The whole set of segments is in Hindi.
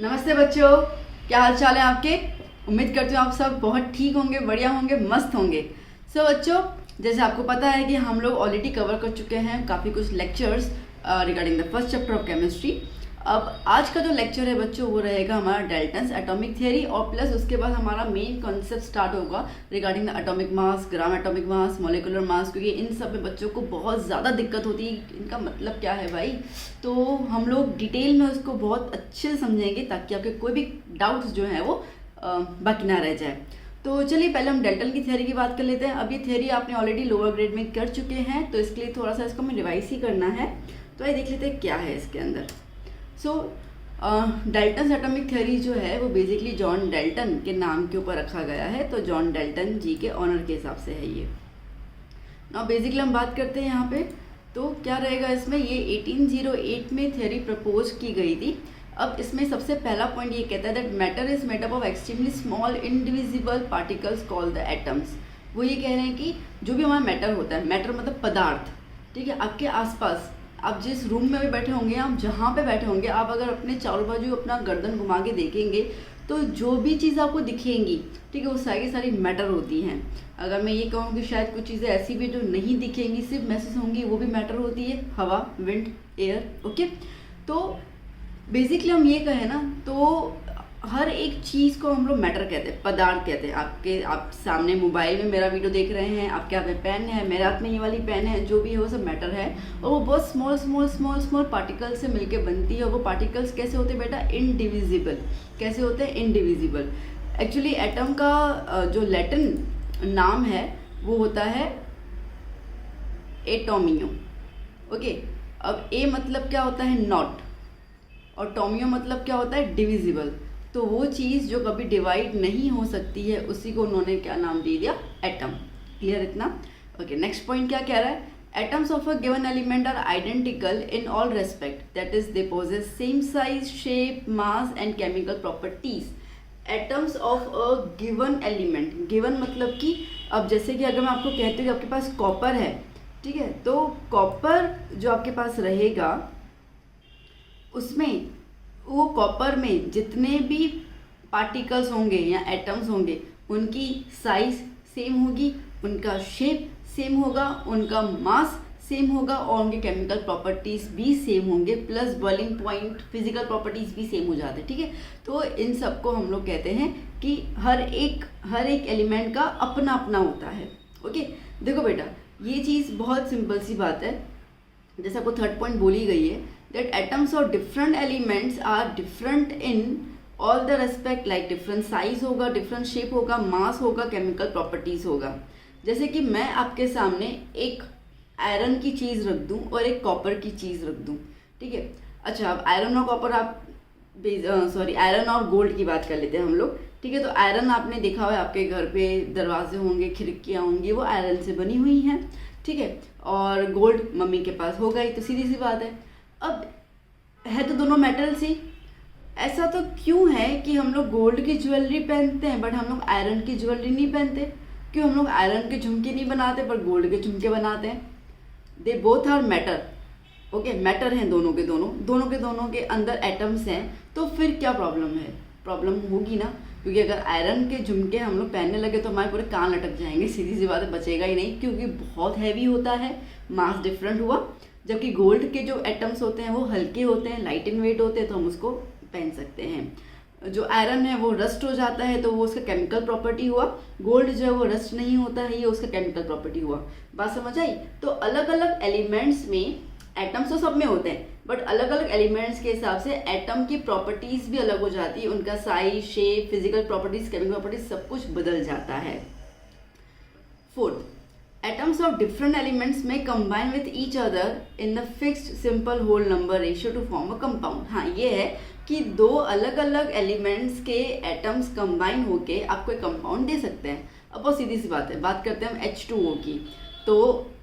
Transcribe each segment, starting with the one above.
नमस्ते बच्चों, क्या हाल चाल है आपके। उम्मीद करती हूँ आप सब बहुत ठीक होंगे, बढ़िया होंगे, मस्त होंगे। बच्चों, जैसे आपको पता है कि हम लोग ऑलरेडी कवर कर चुके हैं काफ़ी कुछ lectures regarding the first chapter of chemistry. अब आज का जो लेक्चर है बच्चों वो रहेगा हमारा डाल्टन्स एटॉमिक थियरी, और प्लस उसके बाद हमारा मेन कॉन्सेप्ट स्टार्ट होगा regarding the atomic mass, gram atomic mass, molecular मास, क्योंकि इन सब में बच्चों को बहुत ज़्यादा दिक्कत होती है इनका मतलब क्या है भाई। तो हम लोग डिटेल में उसको बहुत अच्छे से समझेंगे ताकि आपके कोई भी डाउट्स जो हैं वो बाकी ना रह जाए। तो चलिए पहले हम डेल्टन की थ्योरी की बात कर लेते हैं। अब ये थ्योरी आपने ऑलरेडी लोअर ग्रेड में कर चुके हैं, तो इसके लिए थोड़ा सा इसको हमें रिवाइज ही करना है। तो ये देख लेते हैं क्या है इसके अंदर। डाल्टन्स एटॉमिक थ्योरी जो है वो बेसिकली जॉन डाल्टन के नाम के ऊपर रखा गया है, तो जॉन डाल्टन जी के ऑनर के हिसाब से है ये। नाउ बेसिकली हम बात करते हैं यहाँ पे, तो क्या रहेगा इसमें, ये 1808 में थ्योरी प्रपोज की गई थी। अब इसमें सबसे पहला पॉइंट ये कहता है that matter is made up of extremely small indivisible particles called the atoms. वो ये कह रहे हैं कि जो भी हमारा मैटर होता है, मैटर मतलब पदार्थ, ठीक है, आपके आसपास, आप जिस रूम में भी बैठे होंगे, आप जहाँ पे बैठे होंगे, आप अगर अपने चारों बाजू अपना गर्दन घुमा के देखेंगे तो जो भी चीज़ आपको दिखेंगी, ठीक है, वो सारी की सारी मैटर होती हैं। अगर मैं ये कहूँ कि शायद कुछ चीज़ें ऐसी भी जो नहीं दिखेंगी, सिर्फ महसूस होंगी, वो भी मैटर होती है, हवा, विंड, एयर। ओके, तो बेसिकली हम ये कहें ना, तो हर एक चीज़ को हम लोग मैटर कहते हैं, पदार्थ कहते हैं। आप सामने मोबाइल में मेरा वीडियो देख रहे हैं, आपके हाथ में पेन है, मेरे हाथ में ये वाली पेन है, जो भी है वो सब मैटर है, और वो बहुत small small small small particle से मिलके बनती है। और वो पार्टिकल्स कैसे होते हैं बेटा, इनडिविजिबल। कैसे होते हैं, इनडिविजिबल। एक्चुअली एटम का जो लैटिन नाम है वो होता है एटोमियो। ओके, अब ए मतलब क्या होता है, नॉट, और टोमियो मतलब क्या होता है, डिविजिबल। तो वो चीज़ जो कभी डिवाइड नहीं हो सकती है उसी को उन्होंने क्या नाम दे दिया, एटम। क्लियर इतना। ओके, नेक्स्ट पॉइंट क्या कह रहा है, atoms of a given element are identical in all respect, that is they possess same size, shape, mass and chemical properties. Atoms of a given element, given मतलब कि अब जैसे कि अगर मैं आपको कहती हूँ कि आपके पास कॉपर है, ठीक है, तो कॉपर जो आपके पास रहेगा उसमें, वो कॉपर में जितने भी पार्टिकल्स होंगे या एटम्स होंगे उनकी साइज सेम होगी, उनका शेप सेम होगा, उनका मास सेम होगा, और उनके केमिकल प्रॉपर्टीज़ भी सेम होंगे, plus boiling point, physical properties भी सेम हो जाते हैं। ठीक है, तो इन सब को हम लोग कहते हैं कि हर एक एलिमेंट का अपना अपना होता है। ओके, देखो बेटा, ये चीज़ बहुत सिंपल सी बात है। जैसे आपको थर्ड पॉइंट बोली गई है that atoms of different elements are different in all the respect, like different size होगा, different shape होगा, mass होगा, chemical properties होगा। जैसे कि मैं आपके सामने एक आयरन की चीज़ रख दूं और एक कॉपर की चीज़ रख दूं, ठीक है। अच्छा, अब आयरन और कॉपर, आप आयरन और गोल्ड की बात कर लेते हैं हम लोग, ठीक है। तो आयरन आपने देखा हुआ है, आपके घर पे दरवाजे होंगे, खिड़कियाँ होंगी, वो आयरन से बनी हुई हैं, ठीक है। और गोल्ड मम्मी के पास होगा ही, तो सीधी सी बात है। अब है तो दोनों मेटल सी, ऐसा तो क्यों है कि हम लोग गोल्ड की ज्वेलरी पहनते हैं बट हम लोग आयरन की ज्वेलरी नहीं पहनते? क्यों हम लोग आयरन के झुमके नहीं बनाते पर गोल्ड के झुमके बनाते हैं? They both are matter. Okay, matter हैं दोनों के दोनों के अंदर एटम्स हैं, तो फिर क्या प्रॉब्लम है? प्रॉब्लम होगी ना, क्योंकि अगर आयरन के झुमके हम लोग पहनने लगे तो हमारे पूरे कान लटक जाएंगे, सीधी सी बात है, बचेगा ही नहीं, क्योंकि बहुत हैवी होता है, मास डिफरेंट हुआ। जबकि गोल्ड के जो एटम्स होते हैं वो हल्के होते हैं, लाइट इन वेट होते हैं, तो हम उसको पहन सकते हैं। जो आयरन है वो रस्ट हो जाता है, तो वो उसका केमिकल प्रॉपर्टी हुआ। गोल्ड जो है वो रस्ट नहीं होता है, ये उसका केमिकल प्रॉपर्टी हुआ। बात समझ आई? तो अलग अलग एलिमेंट्स में एटम्स तो सब में होते हैं, बट अलग अलग एलिमेंट्स के हिसाब से एटम की प्रॉपर्टीज भी अलग हो जाती है, उनका size, shape, physical properties, chemical properties, सब कुछ बदल जाता है। Fourth, atoms of different elements may combine with each other in the fixed simple whole number ratio to form a compound। हाँ, ये है कि दो अलग अलग एलिमेंट्स के एटम्स कंबाइन होके आपको एक कंपाउंड दे सकते हैं। अब बहुत सीधी सी बात है, बात करते हैं हम H2O की। तो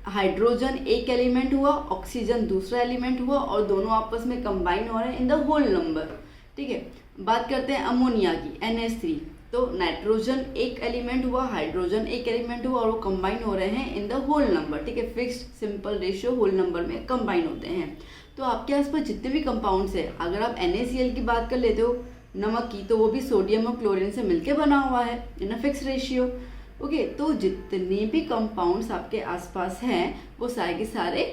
हाइड्रोजन एक एलिमेंट हुआ, ऑक्सीजन दूसरा एलिमेंट हुआ, और दोनों आपस में कंबाइन हो रहे हैं इन द होल नंबर, ठीक है। बात करते हैं अमोनिया की, NH3। तो नाइट्रोजन एक एलिमेंट हुआ, हाइड्रोजन एक एलिमेंट हुआ, और वो कंबाइन हो रहे हैं इन द होल नंबर, ठीक है। Fixed simple ratio whole number में कंबाइन होते हैं। तो आपके आसपास जितने भी कंपाउंड्स हैं, अगर आप NaCl की बात कर लेते हो, नमक की, तो वो भी सोडियम और क्लोरीन से मिलके बना हुआ है इन अ फिक्स रेशियो। ओके, तो जितने भी कंपाउंड्स आपके आसपास हैं वो सारे के सारे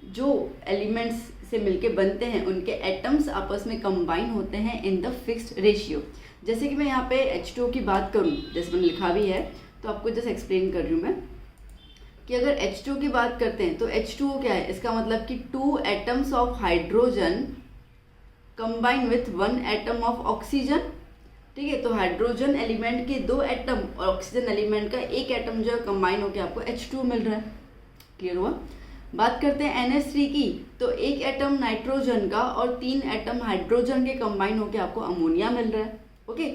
जो एलिमेंट्स से मिलके बनते हैं उनके एटम्स आपस में कंबाइन होते हैं इन द फिक्स्ड रेशियो। जैसे कि मैं यहाँ पे H2O की बात करूँ, जैसे मैंने लिखा भी है, तो आपको जस्ट एक्सप्लेन कर रही हूँ मैं कि अगर H2O की बात करते हैं तो H2O क्या है, इसका मतलब कि 2 atoms of hydrogen combine with 1 atom of oxygen. ठीक है, तो हाइड्रोजन एलिमेंट के 2 एटम और ऑक्सीजन एलिमेंट का 1 एटम जो है कंबाइन होकर आपको H2O मिल रहा है। क्लियर हुआ? बात करते हैं NH3 की, तो 1 एटम नाइट्रोजन का और 3 एटम हाइड्रोजन के कंबाइन होकर आपको अमोनिया मिल रहा है। ओके,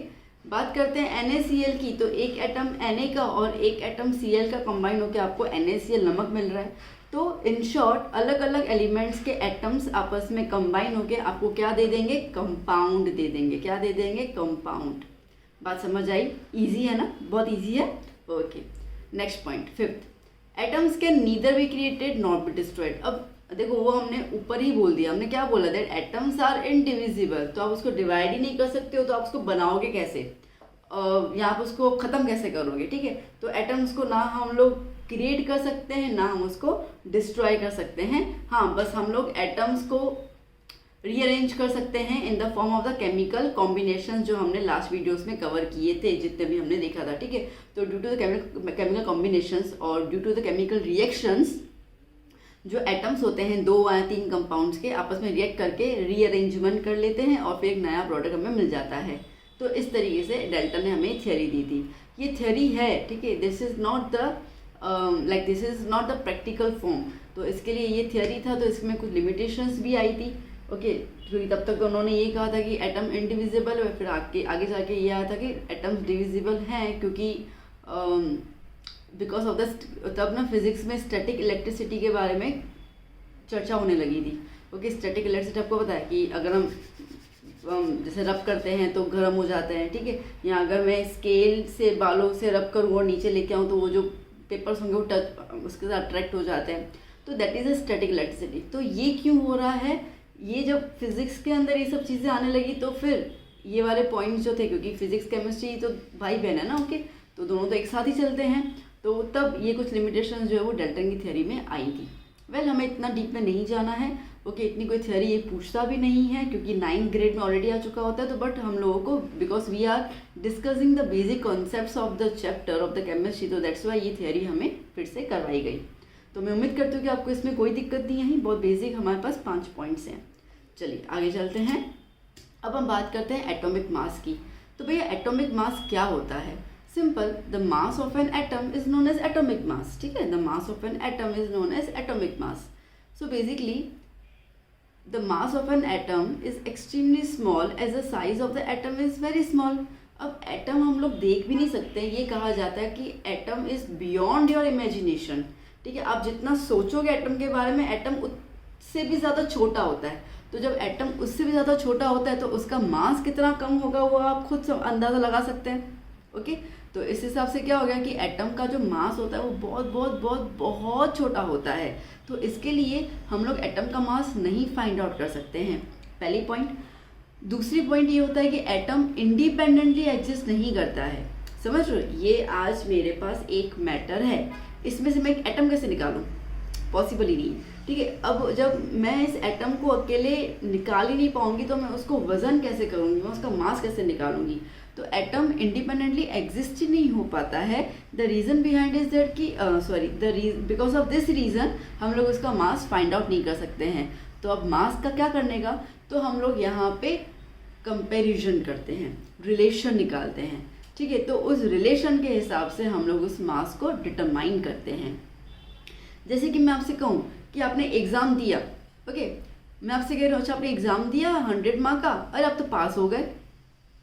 बात करते हैं NaCl की, तो 1 एटम Na का और 1 एटम Cl का कंबाइन होकर आपको NaCl नमक मिल रहा है। तो इन शॉर्ट अलग अलग एलिमेंट्स के एटम्स आपस में कंबाइन होकर आपको क्या दे देंगे, कंपाउंड दे देंगे। क्या दे देंगे, कंपाउंड। बात समझ आई? इजी है ना, बहुत इजी है। Okay, next point, 5th, atoms can neither be created not be destroyed. अब देखो वो हमने ऊपर ही बोल दिया, हमने क्या बोला, दैट एटम्स आर इनडिविजिबल, तो आप उसको डिवाइड ही नहीं कर सकते हो, तो आप उसको बनाओगे कैसे, या आप उसको ख़त्म कैसे करोगे। ठीक है, तो एटम्स को ना हम लोग क्रिएट कर सकते हैं ना हम उसको डिस्ट्रॉय कर सकते हैं। हाँ, बस हम लोग एटम्स को रीअरेंज कर सकते हैं in the form of the chemical combination जो हमने लास्ट वीडियोस में कवर किए थे, जितने भी हमने देखा था। ठीक है, तो due to the chemical combinations और due to the chemical reactions जो एटम्स होते हैं 2 या 3 कंपाउंड्स के आपस में रिएक्ट करके रीअरेंजमेंट कर लेते हैं और फिर एक नया प्रोडक्ट हमें मिल जाता है। तो इस तरीके से डेल्टन ने हमें थियोरी दी थी। ये थियोरी है, ठीक है, this is not the this is not the practical form. तो इसके लिए ये थियोरी था, तो इसमें कुछ लिमिटेशंस भी आई थी। ओके, क्योंकि तब तक तो उन्होंने ये कहा था कि एटम इनडिविजिबल है, फिर आगे जाके ये आया था कि एटम्स डिविजिबल हैं, क्योंकि बिकॉज ऑफ द तब ना फिजिक्स में स्टैटिक इलेक्ट्रिसिटी के बारे में चर्चा होने लगी थी। ओके, स्टैटिक इलेक्ट्रिसिटी आपको पता है कि अगर हम जैसे रब करते हैं तो गर्म हो जाते हैं। ठीक है, या अगर मैं स्केल से बालों से रब करूँ और नीचे लेके आऊँ तो वो जो पेपर्स होंगे वो टच उसके साथ अट्रैक्ट हो जाते हैं, तो that is a static electricity. तो ये क्यों हो रहा है, ये जब फिजिक्स के अंदर ये सब चीज़ें आने लगी तो फिर ये वाले पॉइंट्स जो थे, क्योंकि फिजिक्स केमिस्ट्री तो भाई बहन है ना, ओके, तो दोनों तो एक साथ ही चलते हैं, तो तब ये कुछ लिमिटेशंस जो है वो डेल्टन की थियोरी में आई थी। वेल, हमें इतना डीप में नहीं जाना है। ओके, इतनी कोई थियोरी ये पूछता भी नहीं है, क्योंकि 9th ग्रेड में ऑलरेडी आ चुका होता है। तो बट हम लोगों को, because we are discussing the basic concepts of the chapter of the chemistry, तो दैट्स वाई ये थियोरी हमें फिर से करवाई गई। तो मैं उम्मीद करती हूँ कि आपको इसमें कोई दिक्कत नहीं आई। बहुत बेसिक हमारे पास 5 पॉइंट्स हैं। चलिए आगे चलते हैं। अब हम बात करते हैं एटॉमिक मास की। तो भैया एटॉमिक मास क्या होता है? Simple, the mass of an atom is known as atomic mass. ठीक है, the mass of an atom is known as atomic mass. So basically the mass of an atom is extremely small as the size of the atom is very small. अब एटम हम लोग देख भी नहीं सकते, ये कहा जाता है कि atom is beyond your imagination. ठीक है, आप जितना सोचोगे एटम के बारे में, एटम उससे भी ज़्यादा छोटा होता है। तो जब एटम उससे भी ज़्यादा छोटा होता है तो उसका मास कितना कम होगा वो आप खुद अंदाज़ा लगा सकते हैं। ओके, तो इस हिसाब से क्या हो गया कि एटम का जो मास होता है वो बहुत बहुत बहुत बहुत छोटा होता है। तो इसके लिए हम लोग एटम का मास नहीं फाइंड आउट कर सकते हैं, पहली पॉइंट। दूसरी पॉइंट ये होता है कि एटम इंडिपेंडेंटली एग्जिस्ट नहीं करता है। समझ रहे हो, ये आज मेरे पास एक मैटर है, इसमें से मैं एक एटम कैसे निकालूं? पॉसिबल ही नहीं। ठीक है, अब जब मैं इस एटम को अकेले निकाल ही नहीं पाऊंगी तो मैं उसको वजन कैसे करूंगी, मैं उसका मास कैसे निकालूंगी? तो एटम इंडिपेंडेंटली एग्जिस्ट ही नहीं हो पाता है। The reason behind is that कि बिकॉज ऑफ दिस रीज़न हम लोग उसका मास फाइंड आउट नहीं कर सकते हैं। तो अब मास का क्या करने का, तो हम लोग यहाँ पे कंपैरिजन करते हैं, रिलेशन निकालते हैं। ठीक है, तो उस रिलेशन के हिसाब से हम लोग उस मास को डिटरमाइन करते हैं। जैसे कि मैं आपसे कहूँ कि आपने एग्ज़ाम दिया, ओके, मैं आपसे कह रही हूँ अच्छा आपने एग्ज़ाम दिया 100 मार्क का, अरे आप तो पास हो गए,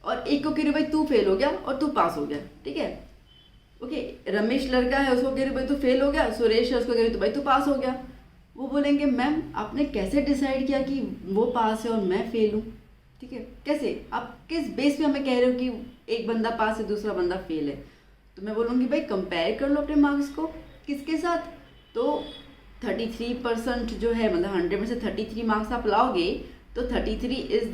और एक को कह रही भाई तू फेल हो गया और तू पास हो गया। ठीक है, ओके, रमेश लड़का है उसको कह रही भाई तू फेल हो गया, सुरेश है उसको कह रही तो भाई तू पास हो गया। वो बोलेंगे मैम आपने कैसे डिसाइड किया कि वो पास है और मैं फेल हूँ? ठीक है, कैसे, आप किस बेस पे हमें कह रहे हो कि एक बंदा पास है दूसरा बंदा फेल है? तो मैं बोलूँगी भाई कंपेयर कर लो अपने मार्क्स को किसके साथ। तो 33% जो है, मतलब 100 में से 33 मार्क्स आप लाओगे तो 33 इज़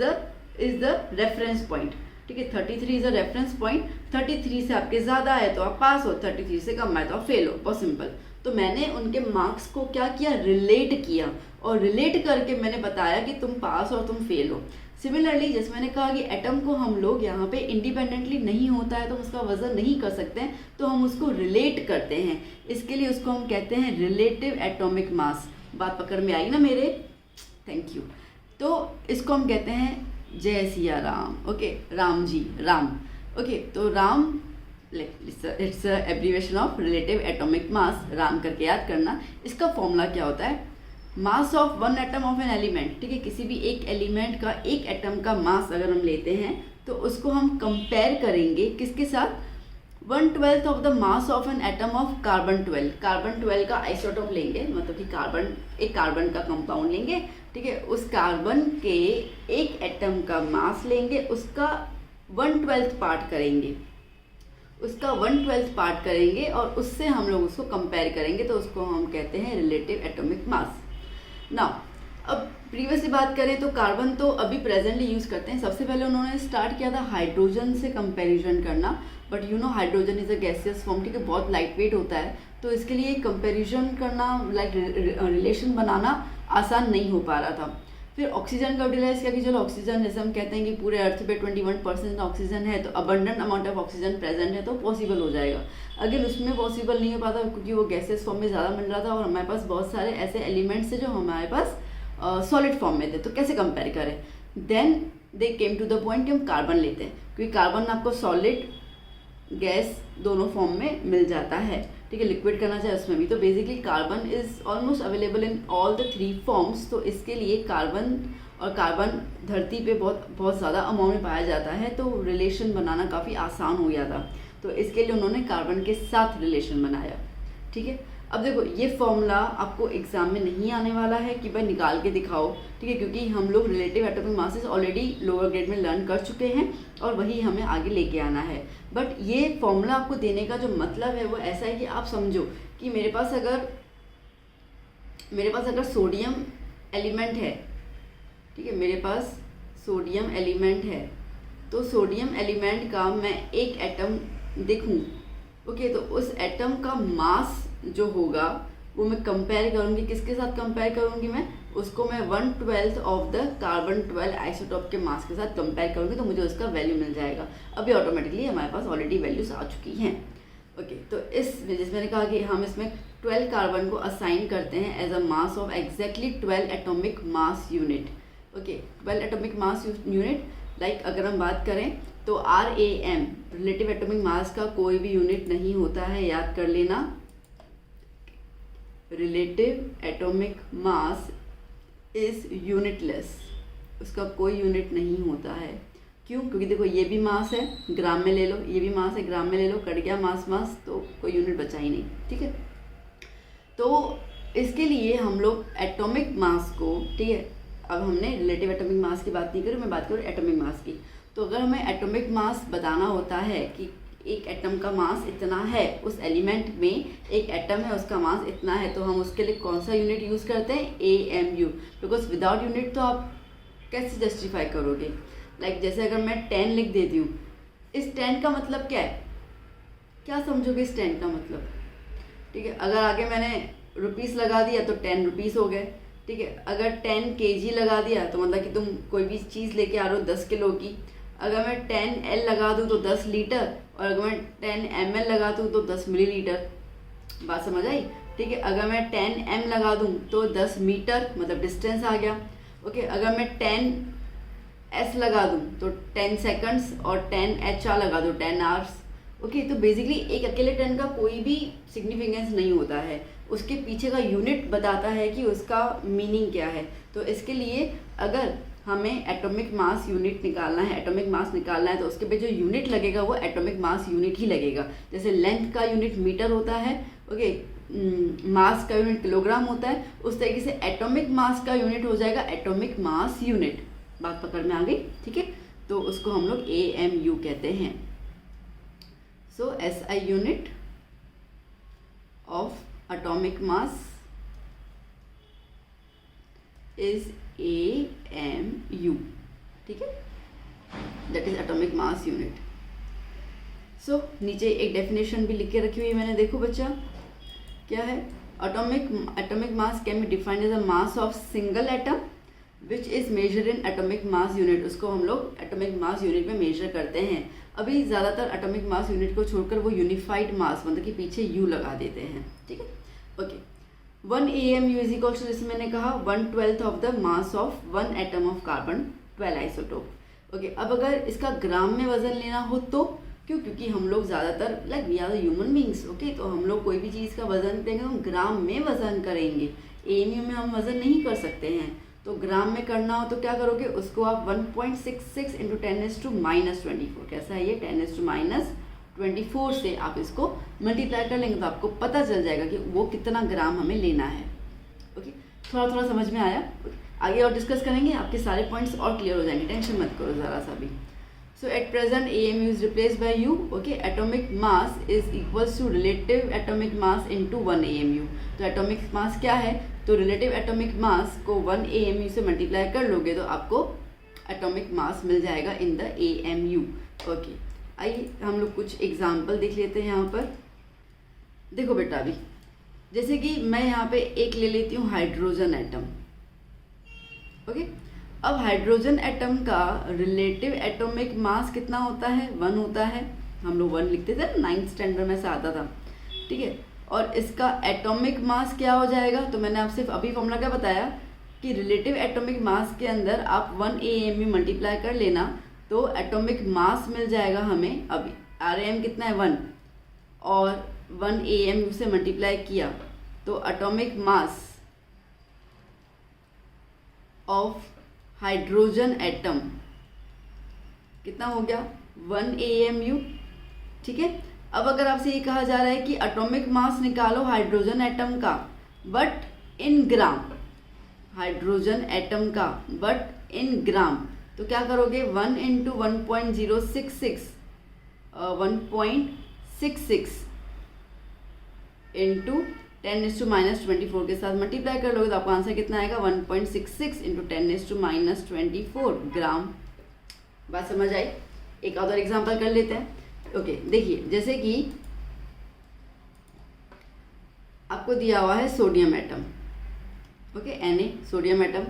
द रेफरेंस पॉइंट। ठीक है। 33 इज अ रेफरेंस पॉइंट, 33 से आपके ज़्यादा है तो आप पास हो, 33 से कम है तो आप फेल हो, बहुत सिंपल। तो मैंने उनके मार्क्स को क्या किया, रिलेट किया, और रिलेट करके मैंने बताया कि तुम पास और तुम फेल हो। सिमिलरली जैसे मैंने कहा कि एटम को हम लोग यहाँ पे इंडिपेंडेंटली नहीं होता है तो हम उसका वजन नहीं कर सकते हैं, तो हम उसको रिलेट करते हैं, इसके लिए उसको हम कहते हैं रिलेटिव एटॉमिक मास। बात पकड़ में आई ना मेरे? Thank you. तो इसको हम कहते हैं जय सिया राम, ओके, राम जी, राम, ओके। तो Ram it's abbreviation of relative atomic मास, राम करके याद करना। इसका फॉर्मूला क्या होता है, मास of one atom of an element, ठीक है। किसी भी एक एलिमेंट का, एक एटम का मास अगर हम लेते हैं तो उसको हम कंपेयर करेंगे किसके साथ, 1/12 of the mass of an atom of carbon 12। Carbon 12 का आइसोटोप लेंगे, मतलब कि कार्बन, एक कार्बन का कंपाउंड लेंगे, ठीक है। उस कार्बन के एक एटम का मास लेंगे, उसका 1/12 पार्ट करेंगे, उसका 1/12 पार्ट करेंगे और उससे हम लोग उसको कंपेयर करेंगे, तो उसको हम कहते हैं रिलेटिव एटॉमिक मास। नाउ अब प्रीवियसली बात करें तो कार्बन तो अभी प्रेजेंटली यूज़ करते हैं। सबसे पहले उन्होंने स्टार्ट किया था हाइड्रोजन से कंपैरिजन करना, but you know hydrogen is a gaseous form, ठीक है, बहुत लाइट वेट होता है, तो इसके लिए कंपैरिजन करना, लाइक रिलेशन बनाना आसान नहीं हो पा रहा था। फिर ऑक्सीजन का यूटिलाइज किया कि चलो ऑक्सीजन, जैसे हम कहते हैं कि पूरे अर्थ पे 21% ऑक्सीजन है, तो abundant amount of oxygen present है तो पॉसिबल हो जाएगा। अगर उसमें पॉसिबल नहीं हो पाता क्योंकि वो गैसेस फॉर्म में ज़्यादा मिल रहा था और हमारे पास बहुत सारे ऐसे एलिमेंट्स थे जो हमारे पास सॉलिड फॉर्म में थे, तो कैसे कंपेयर करें। Then they came to the point कि हम कार्बन लेते हैं, क्योंकि कार्बन आपको सॉलिड, गैस दोनों फॉर्म में मिल जाता है, ठीक है। लिक्विड करना चाहे उसमें भी, तो basically carbon is almost available in all the 3 forms. तो इसके लिए कार्बन, और कार्बन धरती पे बहुत ज़्यादा अमाउंट में पाया जाता है, तो रिलेशन बनाना काफ़ी आसान हो गया था, तो इसके लिए उन्होंने कार्बन के साथ रिलेशन बनाया, ठीक है। अब देखो ये फॉर्मूला आपको एग्जाम में नहीं आने वाला है कि भाई निकाल के दिखाओ, ठीक है, क्योंकि हम लोग relative atomic masses already lower grade में लर्न कर चुके हैं और वही हमें आगे लेके आना है। बट ये फॉर्मूला आपको देने का जो मतलब है वो ऐसा है कि आप समझो कि मेरे पास अगर सोडियम एलिमेंट है, ठीक है, मेरे पास सोडियम एलिमेंट है, तो सोडियम एलिमेंट का मैं एक एटम देखूं, ओके, तो उस एटम का मास जो होगा वो मैं कंपेयर करूंगी, किसके साथ कंपेयर करूंगी, मैं उसको मैं 1/12 ऑफ द कार्बन 12 आइसोटोप के मास के साथ कंपेयर करूंगी, तो मुझे उसका वैल्यू मिल जाएगा। अभी ऑटोमेटिकली हमारे पास ऑलरेडी वैल्यूज आ चुकी हैं, ओके। तो जिसमें मैंने कहा कि हम इसमें 12 कार्बन को असाइन करते हैं as a mass of exactly 12 atomic mass unit, okay, 12 atomic mass unit. Like अगर हम बात करें तो RAM रिलेटिव एटॉमिक मास का कोई भी यूनिट नहीं होता है, याद कर लेना। Relative atomic mass is unitless, उसका कोई यूनिट नहीं होता है। क्यों? क्योंकि देखो ये भी मास है, ग्राम में ले लो, ये भी मास है, ग्राम में ले लो, कट गया मास, तो कोई यूनिट बचा ही नहीं, ठीक है। तो इसके लिए हम लोग एटॉमिक मास को, ठीक है, अब हमने रिलेटिव एटॉमिक मास की बात नहीं करी, मैं बात करूँ एटॉमिक मास की। तो अगर हमें एटॉमिक मास बताना होता है कि एक एटम का मास इतना है, उस एलिमेंट में एक एटम है उसका मास इतना है, तो हम उसके लिए कौन सा यूनिट यूज़ करते हैं, AMU, बिकॉज विदाउट यूनिट तो आप कैसे जस्टिफाई करोगे। लाइक जैसे अगर मैं 10 लिख देती हूँ, इस 10 का मतलब क्या है, क्या समझोगे इस 10 का मतलब, ठीक है। अगर आगे मैंने रुपीस लगा दिया तो 10 रुपीस हो गए, ठीक है। अगर 10 kg लगा दिया तो मतलब कि तुम कोई भी चीज़ लेके आ रहे हो 10 किलो की। अगर मैं 10L लगा दूँ तो 10 लीटर, और अगर मैं 10 ml लगा दूँ तो 10 मिलीलीटर। बात समझ आई, ठीक है। अगर मैं 10 m लगा दूँ तो 10 मीटर, मतलब डिस्टेंस आ गया, ओके। अगर मैं 10 s लगा दूँ तो 10 सेकंड्स, और 10 HR लगा दूँ 10 आवर्स, ओके। तो बेसिकली एक अकेले 10 का कोई भी सिग्निफिकेंस नहीं होता है, उसके पीछे का यूनिट बताता है कि उसका मीनिंग क्या है। तो इसके लिए अगर हमें एटॉमिक मास यूनिट निकालना है, एटॉमिक मास निकालना है, तो उसके पे जो यूनिट लगेगा वो एटॉमिक मास यूनिट ही लगेगा। जैसे लेंथ का यूनिट मीटर होता है, ओके, मास का यूनिट किलोग्राम होता है, उस तरीके से एटॉमिक मास का यूनिट हो जाएगा एटॉमिक मास यूनिट। बात पकड़ में आ गई, ठीक है। तो उसको हम लोग AMU कहते हैं। So SI unit of atomic mass is AMU, ठीक है। That is atomic mass unit. So नीचे एक डेफिनेशन भी लिख के रखी हुई है मैंने, देखो बच्चा क्या है, atomic mass can be defined as a mass of single atom which is measure in atomic mass unit. उसको हम लोग एटॉमिक मास यूनिट में मेजर करते हैं। अभी ज़्यादातर एटॉमिक मास यूनिट को छोड़कर वो यूनिफाइड मास मतलब कि पीछे यू लगा देते हैं, ठीक है। Okay, 1 AMU is equal to, जैसे मैंने कहा 1/12 of the mass of 1 atom of carbon 12 isotope. Okay, अब अगर इसका ग्राम में वजन लेना हो तो क्योंकि हम लोग ज़्यादातर like we are human beings, okay, तो हम लोग कोई भी चीज़ का वजन करेंगे तो हम ग्राम में वजन करेंगे, AMU में हम वजन नहीं कर सकते हैं। तो ग्राम में करना हो तो क्या करोगे, उसको आप 1.66 इंटू 10⁻²⁴, कैसा है ये 10⁻²⁴ से आप इसको मल्टीप्लाई कर लेंगे तो आपको पता चल जाएगा कि वो कितना ग्राम हमें लेना है। ओके, थोड़ा थोड़ा समझ में आया। आगे और डिस्कस करेंगे, आपके सारे पॉइंट्स और क्लियर हो जाएंगे, टेंशन मत करो ज़रा सा भी। So at present AMU is replace by U। Okay, atomic mass is equals to relative atomic mass into 1 AMU। तो एटॉमिक मास क्या है, तो रिलेटिव एटॉमिक मास को 1 AMU से मल्टीप्लाई कर लोगे तो आपको एटॉमिक मास मिल जाएगा इन द AMU। ओके, आइए हम लोग कुछ एग्जाम्पल देख लेते हैं यहाँ पर। देखो बेटा, अभी जैसे कि मैं यहाँ पे एक ले लेती हूँ हाइड्रोजन एटम। ओके, अब हाइड्रोजन एटम का रिलेटिव एटॉमिक मास कितना होता है, 1 होता है। हम लोग 1 लिखते थे, 9th स्टैंडर्ड में से आता था, ठीक है। और इसका एटॉमिक मास क्या हो जाएगा, तो मैंने आपसे अभी फॉर्मूला क्या बताया कि रिलेटिव एटॉमिक मास के अंदर आप 1 AMU मल्टीप्लाई कर लेना तो एटॉमिक मास मिल जाएगा हमें। अभी RM कितना है 1, और 1 AMU से मल्टीप्लाई किया तो atomic mass of hydrogen atom कितना हो गया 1 AMU, ठीक है। अब अगर आपसे ये कहा जा रहा है कि एटॉमिक मास निकालो हाइड्रोजन एटम का but in gram, hydrogen atom का बट इन ग्राम, तो क्या करोगे 1 इंटू 1.066 1.66 इंटू 10⁻² के साथ मल्टीप्लाई कर लोगे तो आपका आंसर कितना आएगा 1.66 इंटू 10⁻² ग्राम। बात समझ आई। एक और एग्जांपल कर लेते हैं। ओके, देखिए जैसे कि आपको दिया हुआ है sodium atom, okay, Na sodium atom.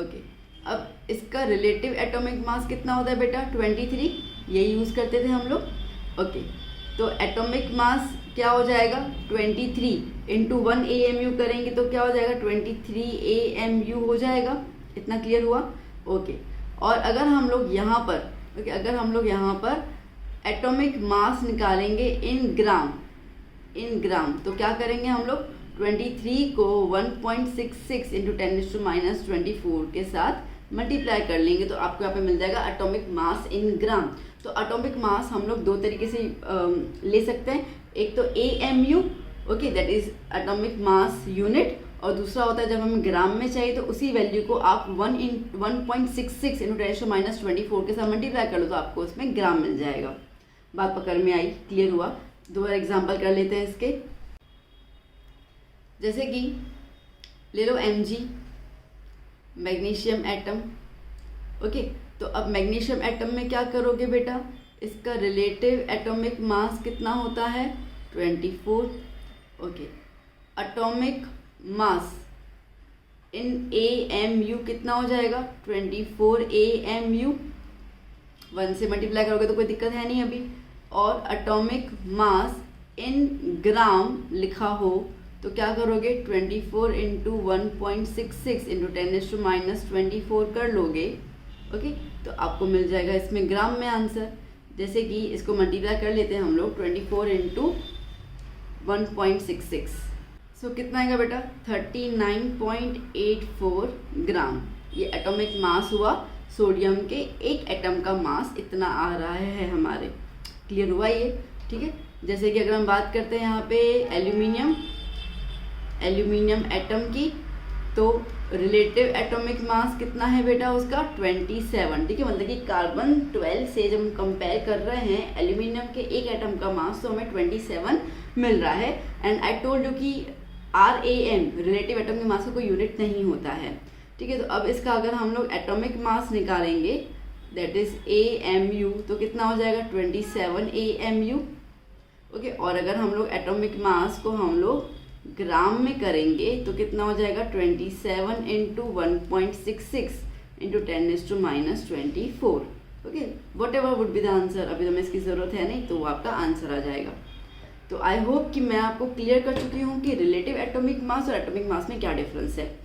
Okay, अब इसका रिलेटिव एटॉमिक मास कितना होता है बेटा 23, ये यूज़ करते थे हम लोग। ओके, तो एटॉमिक मास क्या हो जाएगा 23 इंटू 1 AMU करेंगे तो क्या हो जाएगा 23 AMU हो जाएगा। इतना क्लियर हुआ। ओके, और अगर हम लोग यहाँ पर अगर हम लोग यहाँ पर एटॉमिक मास निकालेंगे इन ग्राम तो क्या करेंगे हम लोग 23 को 1.66 इंटू 10⁻² के साथ मल्टीप्लाई कर लेंगे तो आपको यहाँ पे मिल जाएगा एटॉमिक मास इन ग्राम। तो एटॉमिक मास हम लोग 2 तरीके से ले सकते हैं, एक तो AMU, okay, that is atomic mass unit, और दूसरा होता है जब हमें ग्राम में चाहिए तो उसी वैल्यू को आप 1.66 इंटू 10⁻² के साथ मल्टीप्लाई कर लो तो आपको उसमें ग्राम मिल जाएगा। बात पकड़ में आई, क्लियर हुआ। 2 एग्जाम्पल कर लेते हैं इसके। जैसे कि ले लो Mg मैग्नीशियम एटम। ओके, तो अब मैग्नीशियम एटम में क्या करोगे बेटा, इसका रिलेटिव एटॉमिक मास कितना होता है 24। ओके, एटॉमिक मास इन AMU कितना हो जाएगा 24 AMU। 1 से मल्टीप्लाई करोगे तो कोई दिक्कत है नहीं अभी। और एटॉमिक मास इन ग्राम लिखा हो तो क्या करोगे 24 इंटू 1.66 इंटू 10⁻² कर लोगे। ओके, तो आपको मिल जाएगा इसमें ग्राम में आंसर। जैसे कि इसको मल्टीप्लाई कर लेते हैं हम लोग 24 इंटू 1.66, सो कितना आएगा बेटा 39.84 ग्राम। ये एटॉमिक मास हुआ सोडियम के एक एटम का मास इतना आ रहा है हमारे। क्लियर हुआ ये, ठीक है। जैसे कि अगर हम बात करते हैं यहाँ पे एल्यूमिनियम एटम की, तो रिलेटिव एटॉमिक मास कितना है बेटा उसका 27, ठीक है। मतलब कि कार्बन 12 से जब हम कंपेयर कर रहे हैं एल्यूमिनियम के एक एटम का मास तो हमें 27 मिल रहा है। एंड आई टोल्ड यू कि RAM रिलेटिव एटम के मास का कोई यूनिट नहीं होता है, ठीक है। तो अब इसका अगर हम लोग एटॉमिक मास निकालेंगे दैट इज AMU, तो कितना हो जाएगा 27 AMU। ओके, और अगर हम लोग एटॉमिक मास को हम लोग ग्राम में करेंगे तो कितना हो जाएगा 27 into 1.66 into 10⁻²4। Okay, what ever would be the answer. अभी तो मैं इसकी ज़रूरत है नहीं, तो वो आपका आंसर आ जाएगा। तो आई होप कि मैं आपको क्लियर कर चुकी हूँ कि रिलेटिव एटॉमिक मास और एटॉमिक मास में क्या डिफरेंस है।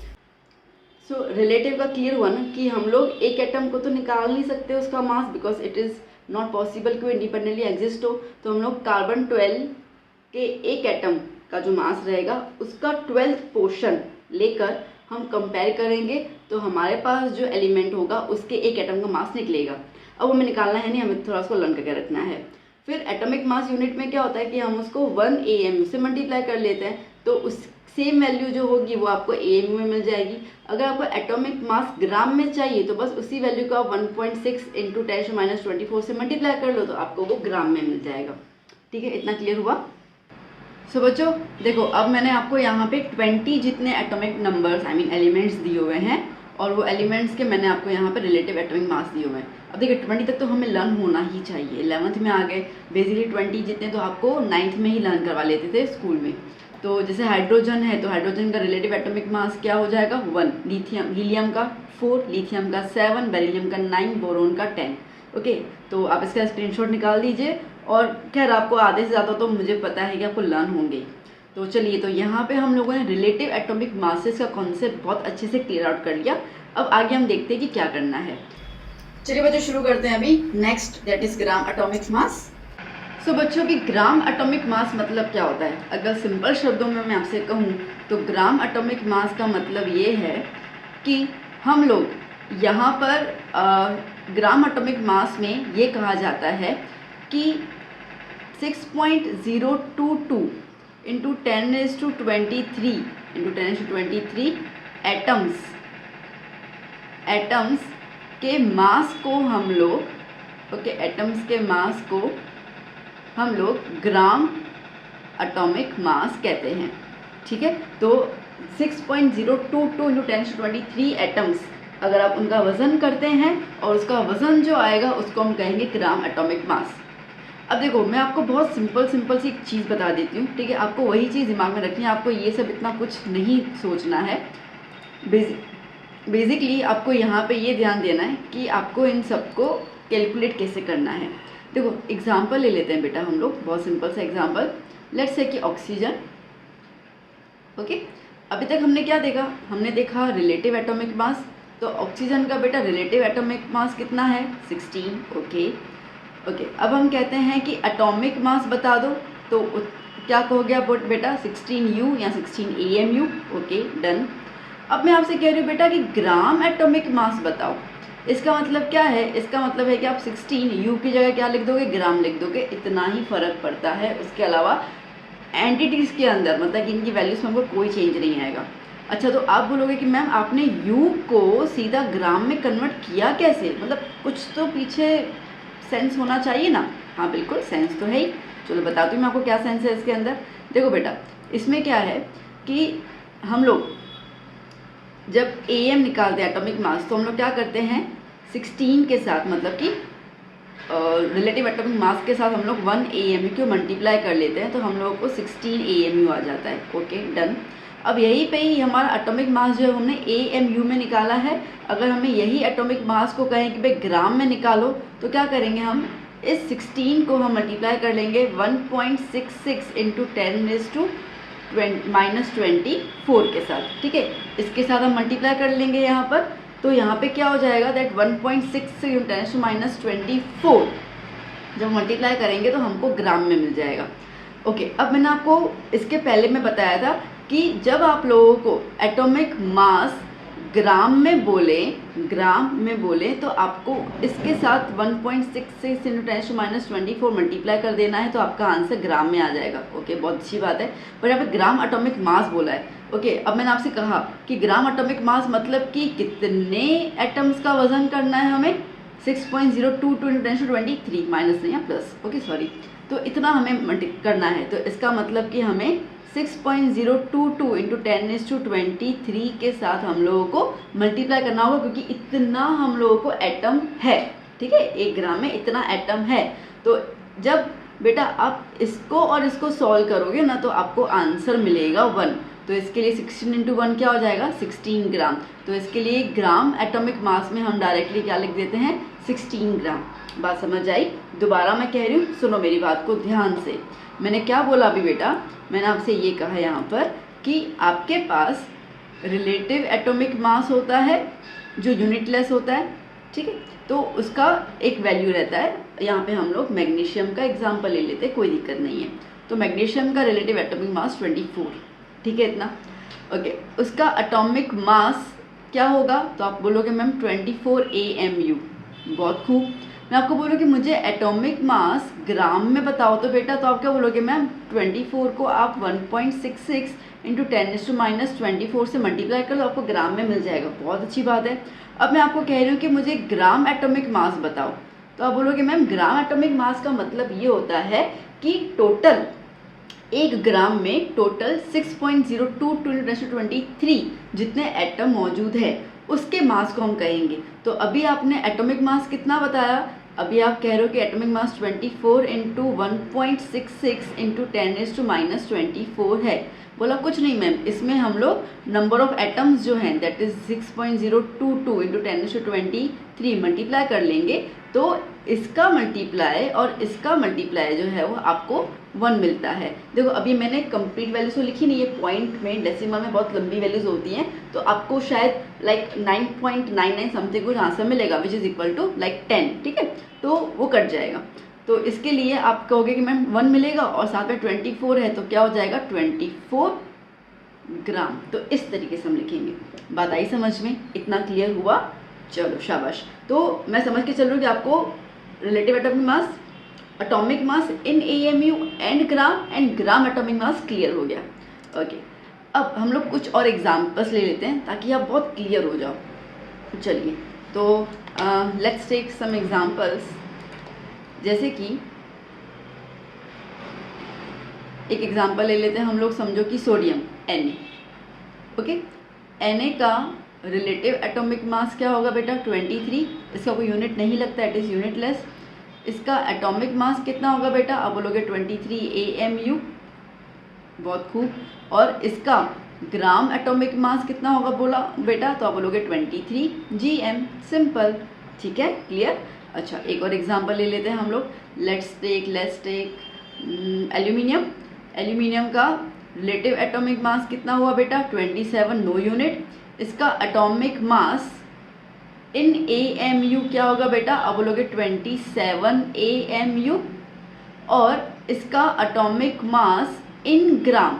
सो रिलेटिव का क्लियर हुआ ना कि हम लोग एक एटम को तो निकाल नहीं सकते उसका mass, because it is not possible कि वो इंडिपेंडेंटली एग्जिस्ट हो। तो हम लोग कार्बन 12 के एक एटम का जो मास रहेगा उसका 12th पोर्शन लेकर हम कंपेयर करेंगे, तो हमारे पास जो एलिमेंट होगा उसके एक एटम का मास निकलेगा। अब हमें निकालना है नहीं, हमें थोड़ा उसको लर्न करके रखना है। फिर एटॉमिक मास यूनिट में क्या होता है कि हम उसको 1 AMU से मल्टीप्लाई कर लेते हैं, तो उस सेम वैल्यू जो होगी वो आपको AMU में मिल जाएगी। अगर आपको एटॉमिक मास ग्राम में चाहिए तो बस उसी वैल्यू को आप 1.6 इंटू 10⁻²4 से मल्टीप्लाई कर लो, तो आपको वो ग्राम में मिल जाएगा। ठीक है, इतना क्लियर हुआ। सो बच्चों देखो, अब मैंने आपको यहाँ पे 20 जितने एटॉमिक नंबर्स एलिमेंट्स दिए हुए हैं, और वो एलिमेंट्स के मैंने आपको यहाँ पे रिलेटिव एटॉमिक मास दिए हुए हैं। अब देखिए 20 तक तो हमें लर्न होना ही चाहिए। 11th में आ गए, बेसिकली 20 जितने तो आपको 9th में ही लर्न करवा लेते थे स्कूल में। तो जैसे हाइड्रोजन है तो हाइड्रोजन का रिलेटिव एटॉमिक मास क्या हो जाएगा 1, हीलियम का 4, लिथियम का 7, बेरिलियम का 9, बोरोन का 10। ओके, तो आप इसका स्क्रीनशॉट निकाल दीजिए। और खैर आपको आधे से ज़्यादा तो मुझे पता है कि आपको लर्न होंगे। तो चलिए, तो यहाँ पे हम लोगों ने रिलेटिव एटॉमिक मासेस का कॉन्सेप्ट बहुत अच्छे से क्लियर आउट कर लिया। अब आगे हम देखते हैं कि क्या करना है। चलिए बच्चों शुरू करते हैं अभी next, that is gram atomic mass. So बच्चों की ग्राम एटॉमिक मास मतलब क्या होता है? अगर सिंपल शब्दों में मैं आपसे कहूँ तो ग्राम एटॉमिक मास का मतलब ये है कि हम लोग यहाँ पर ग्राम एटॉमिक मास में ये कहा जाता है कि 6.022 इंटू 10⁻23 इंटू 10⁻23 एटम्स के मास को हम लोग एटम्स के मास को हम लोग ग्राम एटॉमिक मास कहते हैं। ठीक है, तो 6.022 इंटू 10⁻23 एटम्स अगर आप उनका वज़न करते हैं और उसका वज़न जो आएगा उसको हम कहेंगे ग्राम एटॉमिक मास। अब देखो, मैं आपको बहुत सिंपल सी एक चीज़ बता देती हूँ। ठीक है, आपको वही चीज़ दिमाग में रखनी है, आपको ये सब इतना कुछ नहीं सोचना है। बेसिकली आपको यहाँ पे ये ध्यान देना है कि आपको इन सबको कैलकुलेट कैसे करना है। देखो एग्जांपल ले लेते हैं बेटा हम लोग, बहुत सिंपल सा एग्जांपल। लेट्स से कि ऑक्सीजन। ओके, अभी तक हमने क्या देखा? हमने देखा रिलेटिव एटॉमिक मास। तो ऑक्सीजन का बेटा रिलेटिव एटॉमिक मास कितना है? 16। ओके, अब हम कहते हैं कि एटॉमिक मास बता दो, तो क्या कहोगे आप बेटा? 16U या 16 AMU। Okay, done. अब मैं आपसे कह रही हूँ बेटा कि ग्राम एटॉमिक मास बताओ। इसका मतलब क्या है? इसका मतलब है कि आप 16U की जगह क्या लिख दोगे? ग्राम लिख दोगे। इतना ही फर्क पड़ता है, उसके अलावा एंटिटीज़ के अंदर मतलब कि इनकी वैल्यूज में हमको कोई चेंज नहीं आएगा। अच्छा, तो आप बोलोगे कि मैम आपने U को सीधा ग्राम में कन्वर्ट किया कैसे? मतलब कुछ तो पीछे सेंस होना चाहिए ना। हाँ बिल्कुल, सेंस तो है ही। चलो बताती हूँ मैं आपको क्या सेंस है इसके अंदर। देखो बेटा, इसमें क्या है कि हम लोग जब AM निकालते हैं एटॉमिक मास, तो हम लोग क्या करते हैं 16 के साथ, मतलब कि रिलेटिव एटॉमिक मास के साथ हम लोग 1 AMU को मल्टीप्लाई कर लेते हैं, तो हम लोगों को 16 AMU आ जाता है। Okay, done. अब यहीं पे ही हमारा एटॉमिक मास जो हमने AMU में निकाला है, अगर हमें यही एटॉमिक मास को कहें कि भाई ग्राम में निकालो, तो क्या करेंगे? हम इस 16 को हम मल्टीप्लाई कर लेंगे 1.66 इंटू 10⁻24 के साथ। ठीक है, इसके साथ हम मल्टीप्लाई कर लेंगे यहाँ पर, तो यहाँ पे क्या हो जाएगा? दैट 1.6 इंटू 10⁻24 जब मल्टीप्लाई करेंगे तो हमको ग्राम में मिल जाएगा। ओके, अब मैंने आपको इसके पहले में बताया था कि जब आप लोगों को एटॉमिक मास ग्राम में बोले तो आपको इसके साथ 1.66 इंटू 10⁻24 मल्टीप्लाई कर देना है, तो आपका आंसर ग्राम में आ जाएगा। ओके, बहुत अच्छी बात है। पर यहाँ पे ग्राम एटॉमिक मास बोला है। ओके, अब मैंने आपसे कहा कि ग्राम एटॉमिक मास मतलब कि कितने एटम्स का वजन करना है हमें? 6.022 इंटू 10⁻23 माइनस नहीं है प्लस। ओके सॉरी, तो इतना हमें करना है। तो इसका मतलब कि हमें 6.022 इंटू 10⁻23 के साथ हम लोगों को मल्टीप्लाई करना होगा, क्योंकि इतना हम लोगों को एटम है। ठीक है, 1 ग्राम में इतना एटम है। तो जब बेटा आप इसको और इसको सॉल्व करोगे ना तो आपको आंसर मिलेगा 1। तो इसके लिए 16 इंटू 1 क्या हो जाएगा 16 ग्राम। तो इसके लिए ग्राम एटॉमिक मास में हम डायरेक्टली क्या लिख देते हैं 16 ग्राम। बात समझ आई? दोबारा मैं कह रही हूँ, सुनो मेरी बात को ध्यान से। मैंने क्या बोला अभी बेटा, मैंने आपसे ये कहा यहाँ पर कि आपके पास रिलेटिव एटॉमिक मास होता है जो यूनिटलेस होता है, ठीक है, तो उसका एक वैल्यू रहता है। यहाँ पे हम लोग मैग्नीशियम का एग्जाम्पल ले लेते हैं, कोई दिक्कत नहीं है। तो मैग्नीशियम का रिलेटिव एटॉमिक मास 24, ठीक है इतना, ओके। उसका एटॉमिक मास क्या होगा, तो आप बोलोगे मैम 24 AMU, बहुत खूब। मैं आपको बोलूँ कि मुझे एटॉमिक मास ग्राम में बताओ तो बेटा, तो आप क्या बोलोगे मैम 24 को आप 1.66 इंटू 10⁻24 से मल्टीप्लाई कर लो, आपको ग्राम में मिल जाएगा। बहुत अच्छी बात है। अब मैं आपको कह रही हूँ कि मुझे ग्राम एटॉमिक मास बताओ, तो आप बोलोगे मैम ग्राम एटॉमिक मास का मतलब ये होता है कि टोटल 1 ग्राम में टोटल 6.022 × 10⁻23 जितने एटम मौजूद है उसके मास को हम कहेंगे। तो अभी आपने एटॉमिक मास कितना बताया, अभी आप कह रहे हो कि एटॉमिक मास 24 इंटू 1.66 इंटू 10⁻24 है। बोला कुछ नहीं मैम, इसमें हम लोग नंबर ऑफ एटम्स जो हैं दैट इज 6.022 इंटू 10⁻23 मल्टीप्लाई कर लेंगे, तो इसका मल्टीप्लाई और इसका मल्टीप्लाई जो है वो आपको 1 मिलता है। देखो अभी मैंने कंप्लीट वैल्यूज तो लिखी नहीं है, पॉइंट में डेसिमल में बहुत लंबी वैल्यूज होती हैं, तो आपको शायद लाइक 9.99 समथिंग कुछ आंसर मिलेगा which is equal to like 10, ठीक है, तो वो कट जाएगा। तो इसके लिए आप कहोगे कि मैम 1 मिलेगा और साथ में 24 है, तो क्या हो जाएगा 24 ग्राम। तो इस तरीके से हम लिखेंगे। बात आई समझ में? इतना क्लियर हुआ? चलो शाबाश। तो मैं समझ के चल रही हूँ कि आपको relative atomic mass in AMU and gram atomic mass clear हो गया। ओके, अब हम लोग कुछ और एग्जाम्पल्स ले लेते हैं ताकि आप बहुत क्लियर हो जाओ। चलिए, तो लेट्स टेक सम एग्जाम्पल्स। जैसे कि एक एग्जाम्पल ले लेते हैं हम लोग, समझो कि सोडियम Na, ओके। Na का रिलेटिव एटॉमिक मास क्या होगा बेटा 23, इसका कोई यूनिट नहीं लगता, इट इज़ यूनिटलेस। इसका एटॉमिक मास कितना होगा बेटा, आप बोलोगे 23 AMU, बहुत खूब। और इसका ग्राम एटॉमिक मास कितना होगा बोला बेटा, तो आप बोलोगे 23 GM, सिंपल, ठीक है, क्लियर। अच्छा, एक और एग्जांपल ले लेते हैं हम लोग। लेट्स टेक एल्यूमिनियम का रिलेटिव एटॉमिक मास कितना हुआ बेटा 27, नो यूनिट। इसका एटॉमिक मास इन AMU क्या होगा बेटा, अब बोलोगे 27 AMU। और इसका एटॉमिक मास इन ग्राम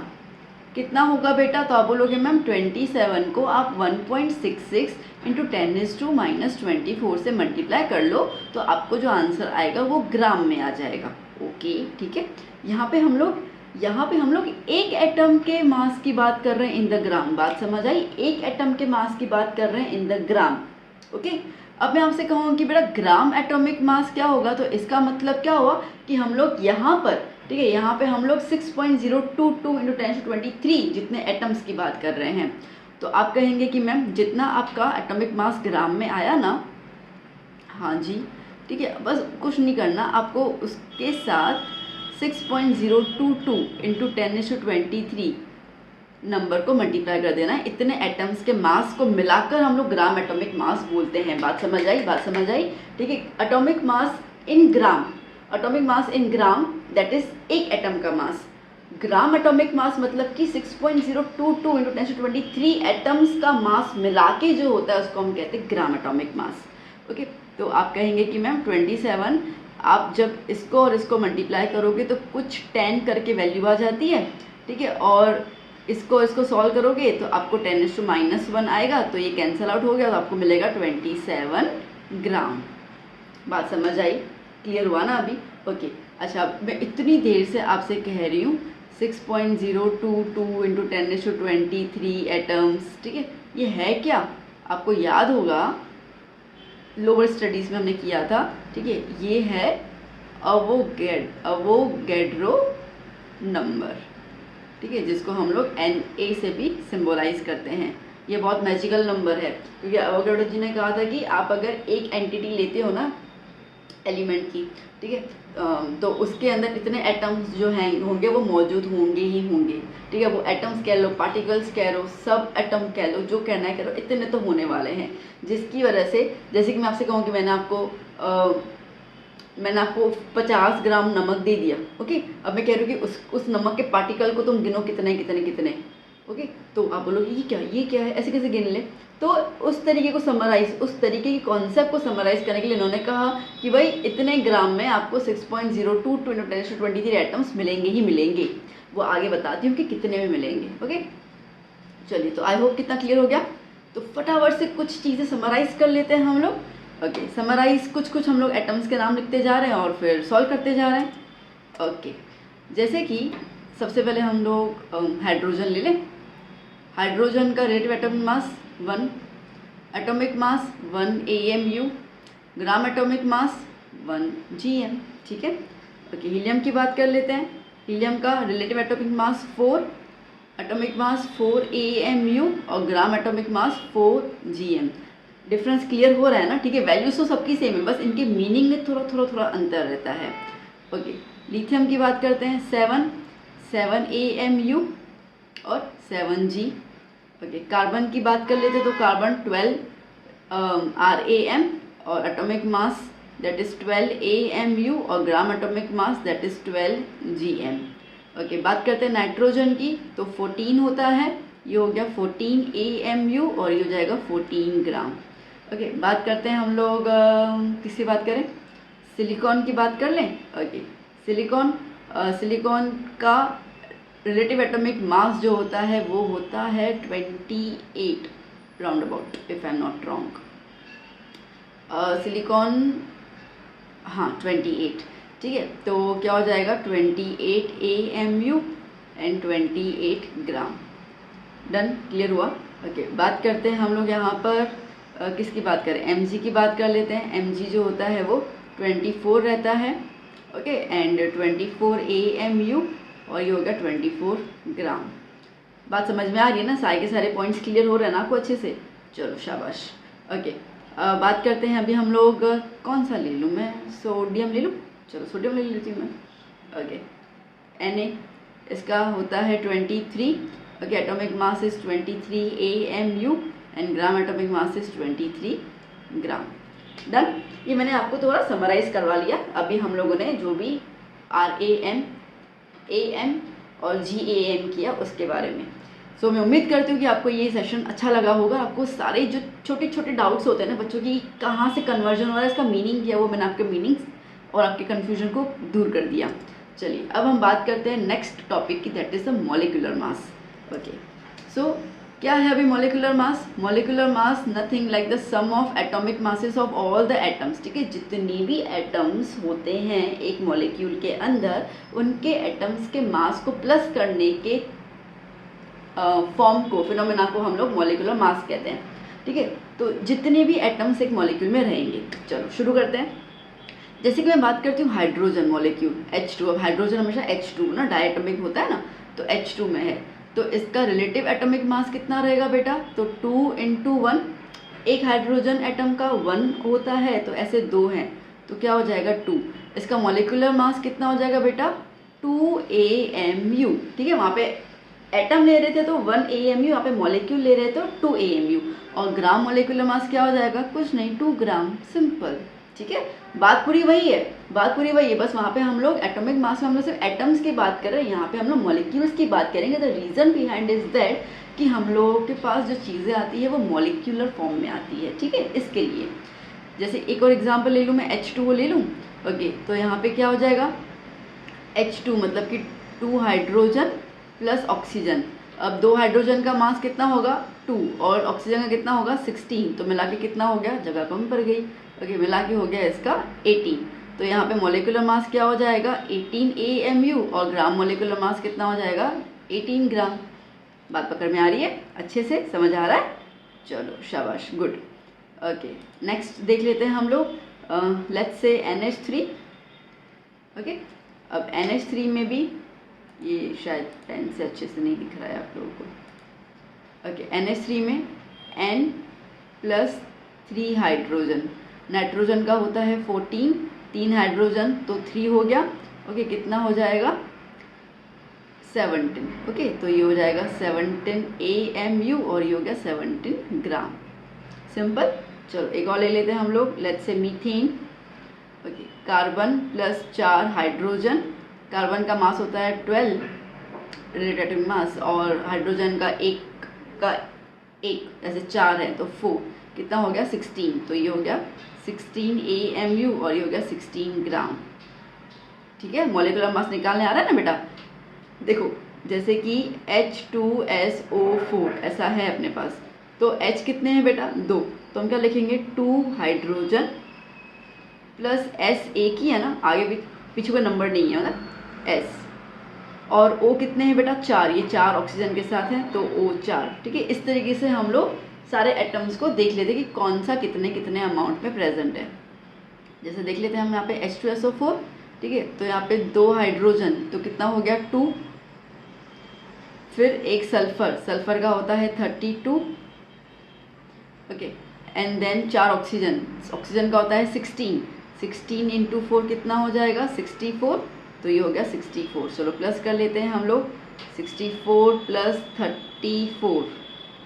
कितना होगा बेटा, तो आप बोलोगे मैम 27 को आप 1.66 इंटू 10⁻24 से मल्टीप्लाई कर लो, तो आपको जो आंसर आएगा वो ग्राम में आ जाएगा। ओके, ठीक है। यहाँ पे हम लोग एक एटम के मास की बात कर रहे हैं इन द ग्राम। बात समझ आई? एक एटम के मास की बात कर रहे हैं इन द ग्राम। ओके, अब मैं आपसे कहूँ कि बेटा ग्राम एटॉमिक मास क्या होगा, तो इसका मतलब क्या हुआ कि हम लोग यहाँ पर, ठीक है, यहाँ पे हम लोग 6.022 इंटू 10⁻23 जितने एटम्स की बात कर रहे हैं। तो आप कहेंगे कि मैम जितना आपका एटॉमिक मास ग्राम में आया ना, हाँ जी, ठीक है, बस कुछ नहीं करना, आपको उसके साथ 6.022 इंटू 10⁻23 नंबर को मल्टीप्लाई कर देना है। इतने एटम्स के मास को मिलाकर हम लोग ग्राम एटॉमिक मास बोलते हैं। बात समझ आई? बात समझ आई, ठीक है। Atomic mass in gram that is एक एटम का मास। ग्राम एटॉमिक मास मतलब कि 6.022 इंटू 10⁻23 एटम्स का मास मिला के जो होता है उसको हम कहते हैं ग्राम एटॉमिक मास। ओके, तो आप कहेंगे कि मैम 27, आप जब इसको और इसको मल्टीप्लाई करोगे तो कुछ 10 करके वैल्यू आ जाती है, ठीक है, और इसको सॉल्व करोगे तो आपको 10⁻−1 आएगा, तो ये कैंसिल आउट हो गया, तो आपको मिलेगा 27 ग्राम। बात समझ आई? क्लियर हुआ ना अभी? ओके, अच्छा, मैं इतनी देर से आपसे कह रही हूँ 6.022 इंटू 10⁻23 एटम्स, ठीक है, ये है क्या? आपको याद होगा लोअर स्टडीज़ में हमने किया था, ठीक है, ये है अवोगैड्रो नंबर, ठीक है, जिसको हम लोग Na से भी सिंबलाइज करते हैं। ये बहुत मैजिकल नंबर है, क्योंकि अवोगैड्रो जी ने कहा था कि आप अगर एक एंटिटी लेते हो ना, एलिमेंट की, ठीक है। तो उसके अंदर इतने एटम्स जो हैं होंगे वो मौजूद होंगे ही होंगे, ठीक है। वो एटम्स कह लो, पार्टिकल्स कह लो, सब एटम कह लो, जो कहना है कह लो, इतने तो होने वाले हैं। जिसकी वजह से जैसे कि मैं आपसे कहूँ कि मैंने आपको 50 ग्राम नमक दे दिया, ओके। अब मैं कह रही हूँ कि उस नमक के पार्टिकल को तुम गिनो कितने कितने कितने, ओके। तो आप बोलो ये क्या है, ऐसे कैसे गिन ले। तो उस तरीके को समराइज, उस तरीके की कॉन्सेप्ट को समराइज करने के लिए इन्होंने कहा कि भाई इतने ग्राम में आपको 6.02 × 10⁻23 एटम्स मिलेंगे ही मिलेंगे। वो आगे बताती हूँ कि कितने में मिलेंगे, ओके। चलिए, तो आई होप कितना क्लियर हो गया। तो फटाफट से कुछ चीज़ें समराइज कर लेते हैं हम लोग, ओके। समराइज कुछ हम लोग एटम्स के नाम लिखते जा रहे हैं और फिर सॉल्व करते जा रहे हैं, ओके। जैसे कि सबसे पहले हम लोग हाइड्रोजन ले लें। हाइड्रोजन का रिलेटिव एटॉमिक मास 1, एटॉमिक मास 1 AMU, ग्राम एटॉमिक मास 1 GM, ठीक है, ओके। हीलियम की बात कर लेते हैं। हीलियम का रिलेटिव एटॉमिक मास 4, एटॉमिक मास 4 AMU और ग्राम एटॉमिक मास 4 GM। डिफरेंस क्लियर हो रहा है ना, ठीक है। वैल्यूज तो सबकी सेम है, बस इनके मीनिंग में थोड़ा अंतर रहता है, ओके। लिथियम की बात करते हैं, 7 AMU और 7 G, ओके। कार्बन की बात कर लेते तो कार्बन 12 RAM और atomic mass that is 12 AMU और ग्राम atomic mass that is 12 GM, okay. बात करते हैं नाइट्रोजन की, तो 14 होता है, ये हो गया 14 AMU और ये हो जाएगा 14 ग्राम, ओके। बात करते हैं हम लोग किसकी बात करें, सिलिकॉन की बात कर लें, ओके। सिलिकॉन का रिलेटिव एटॉमिक मास जो होता है वो होता है 28 round about, if I am not wrong. Silicon, हाँ 28, ठीक है। तो क्या हो जाएगा 28 AMU and 28 gram, done, clear हुआ, ओके। बात करते हैं हम लोग यहाँ पर किसकी बात करें, Mg की बात कर लेते हैं। Mg जो होता है वो 24 रहता है, ओके, एंड 24 AMU और ये होगा 24 ग्राम। बात समझ में आ रही है ना, सारे के सारे पॉइंट्स क्लियर हो रहे हैं ना आपको अच्छे से, चलो शाबाश, ओके। बात करते हैं अभी हम लोग कौन सा ले लूँ मैं, सोडियम ले लूँ, चलो सोडियम ले लेती हूँ मैं, ओके। Na इसका होता है 23, okay. Atomic mass is 23 AMU and gram atomic mass is 23 gram, done. ये मैंने आपको थोड़ा समराइज करवा लिया अभी हम लोगों ने जो भी RAM, AM और GAM किया उसके बारे में। सो मैं उम्मीद करती हूँ कि आपको ये सेशन अच्छा लगा होगा। आपको सारे जो छोटे छोटे डाउट्स होते हैं ना बच्चों की, कहाँ से कन्वर्जन हो रहा है, इसका मीनिंग क्या है, वो मैंने आपके मीनिंग्स और आपके कन्फ्यूजन को दूर कर दिया। चलिए अब हम बात करते हैं नेक्स्ट टॉपिक की, that is the molecular mass, okay. So क्या है अभी molecular mass? Molecular mass nothing like the sum of atomic masses of all the atoms, ठीक है। जितने भी एटम्स होते हैं एक मॉलिक्यूल के अंदर, उनके एटम्स के मास को प्लस करने के फॉर्म को, फिनोमेना को हम लोग मॉलिक्यूलर मास कहते हैं, ठीक है। तो जितने भी एटम्स एक मॉलिक्यूल में रहेंगे, चलो शुरू करते हैं। जैसे कि मैं बात करती हूँ हाइड्रोजन मॉलिक्यूल H2, अब हाइड्रोजन हमेशा H2 ना, डायटोमिक होता है ना, तो H2 में है, तो इसका रिलेटिव एटॉमिक मास कितना रहेगा बेटा, तो 2 × 1, एक हाइड्रोजन एटम का 1 होता है, तो ऐसे 2 हैं तो क्या हो जाएगा 2। इसका मॉलिक्यूलर मास कितना हो जाएगा बेटा 2 AMU, ठीक है। वहाँ पे एटम ले रहे थे तो 1 AMU, यहाँ पे मॉलिक्यूल ले रहे थे तो 2 AMU, और ग्राम मॉलिक्यूलर मास क्या हो जाएगा, कुछ नहीं 2 ग्राम, सिंपल, ठीक है। बात पूरी वही है, बात पूरी वही है, बस वहाँ पे हम लोग एटॉमिक मास में हम लोग सिर्फ एटम्स की बात कर रहे हैं, यहाँ पे हम लोग मॉलिक्यूल्स की बात करेंगे। The reason behind is that कि हम लोगों के पास जो चीज़ें आती है वो मॉलिक्यूलर फॉर्म में आती है, ठीक है। इसके लिए जैसे एक और एग्जांपल ले लूँ मैं, H2O ले लूँ, ओके। तो यहाँ पे क्या हो जाएगा H2 मतलब कि 2 हाइड्रोजन प्लस ऑक्सीजन। अब 2 हाइड्रोजन का मास कितना होगा 2 और ऑक्सीजन का कितना होगा 16, तो मिला के कितना हो गया, जगह कम पड़ गई, ओके। मिला के हो गया इसका 18, तो यहाँ पे मॉलिक्यूलर मास क्या हो जाएगा 18 AMU और ग्राम मॉलिक्यूलर मास कितना हो जाएगा 18 ग्राम। बात पकड़ में आ रही है, अच्छे से समझ आ रहा है, चलो शाबाश, गुड, ओके। नेक्स्ट देख लेते हैं हम लोग, लेट्स से NH3, ओके। अब NH3 में भी ये शायद पेन से अच्छे से नहीं दिख रहा है आप लोगों को, ओके। NH3 में N+3 हाइड्रोजन, नाइट्रोजन का होता है 14 3 हाइड्रोजन तो 3 हो गया। ओके, कितना हो जाएगा 17। ओके, तो ये हो जाएगा 17 AMU और ये हो गया 17 ग्राम। सिंपल। चलो एक और ले लेते हैं हम लोग, let's say methane. Okay, carbon plus 4 hydrogen, carbon का मास होता है 12 रिलेटिव मास और हाइड्रोजन का एक ऐसे 4 है तो 4, कितना हो गया 16। तो ये हो गया 16 AMU और ये हो गया 16 ग्राम। ठीक है, मॉलिक्यूलर मास निकालने आ रहा है ना बेटा। देखो जैसे कि H2SO4 ऐसा है अपने पास, तो H कितने हैं बेटा 2, तो हम क्या लिखेंगे 2 हाइड्रोजन प्लस S एक ही है ना, आगे भी पीछे का नंबर नहीं है मतलब S, और O कितने हैं बेटा 4, ये 4 ऑक्सीजन के साथ हैं तो O4। ठीक है, इस तरीके से हम लोग सारे एटम्स को देख लेते हैं कि कौन सा कितने कितने अमाउंट में प्रेजेंट है। जैसे देख लेते हैं हम यहाँ पे H2SO4। ठीक है, तो यहाँ पे 2 हाइड्रोजन तो कितना हो गया 2, फिर एक सल्फर, सल्फर का होता है 32। Okay, and then 4 oxygen, oxygen का होता है 16, 16 इंटू 4 कितना हो जाएगा 64, तो ये हो गया 64। चलो प्लस कर लेते हैं हम लोग, 64 प्लस 34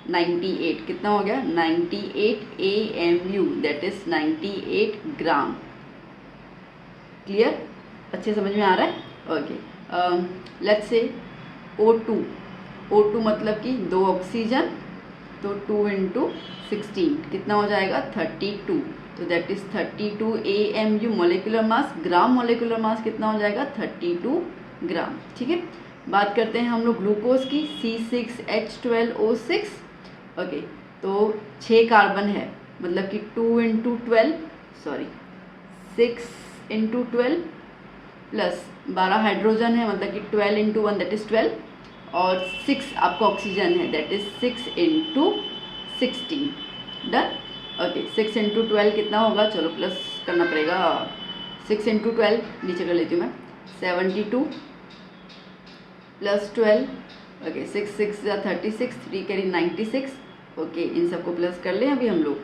98, कितना हो गया 98 AMU, that is 98 gram. Clear, अच्छे समझ में आ रहा है। ओके, लेट्स से O2 मतलब कि 2 ऑक्सीजन तो 2 इंटू 16 कितना हो जाएगा 32, तो that is 32 AMU molecular mass. Gram molecular mass कितना हो जाएगा 32 ग्राम। ठीक है, बात करते हैं हम लोग ग्लूकोज की, C6H12O6। ओके, तो 6 कार्बन है मतलब कि 2 into 12 sorry 6 into 12 plus 12 hydrogen है मतलब कि 12 इंटू 1 दैट इज़ 12, और 6 आपका ऑक्सीजन है that is 6 into 16। Done. Okay, 6 into 12 कितना होगा, चलो प्लस करना पड़ेगा, 6 इंटू 12 नीचे कर लेती हूँ मैं, 72 प्लस 12। ओके, 6 6 या 36, 3 कैरी 96। ओके, इन सबको प्लस कर लें अभी हम लोग।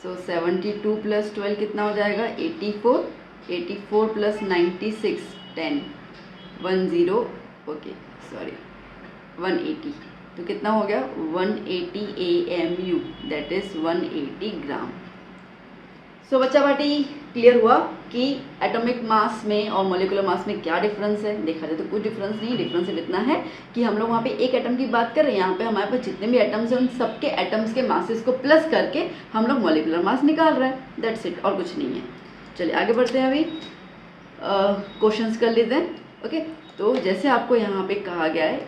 सो 72 प्लस 12 कितना हो जाएगा 84, 84 प्लस 96 10 10 ओके सॉरी 180, तो कितना हो गया 180 AMU, दैट इज 180 ग्राम। सो बच्चा पार्टी क्लियर हुआ कि एटॉमिक मास में और मॉलिक्यूलर मास में क्या डिफरेंस है। देखा जाए तो कुछ डिफरेंस नहीं, डिफरेंस इतना है कि हम लोग वहाँ पे एक एटम की बात कर रहे हैं, यहाँ पे हमारे पास जितने भी एटम्स हैं उन सबके एटम्स के मासेस को प्लस करके हम लोग मॉलिक्यूलर मास निकाल रहे हैं, दैट्स इट, और कुछ नहीं है। चलिए आगे बढ़ते हैं, अभी क्वेश्चंस कर लेते हैं। ओके, तो जैसे आपको यहाँ पे कहा गया है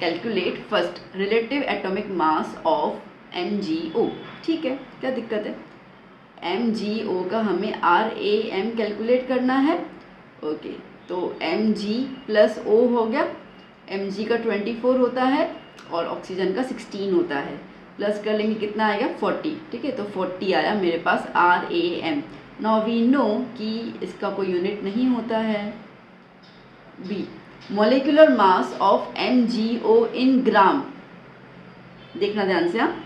calculate first relative atomic mass of MgO। ठीक है, क्या दिक्कत है, MgO का हमें RAM कैलकुलेट करना है। ओके, तो Mg प्लस O हो गया, Mg का 24 होता है और ऑक्सीजन का 16 होता है, प्लस कर लेंगे कितना आएगा 40। ठीक है, तो 40 आया मेरे पास RAM। नाउ वी नो कि इसका कोई यूनिट नहीं होता है। B, molecular mass of MgO in gram, देखना ध्यान से, हाँ,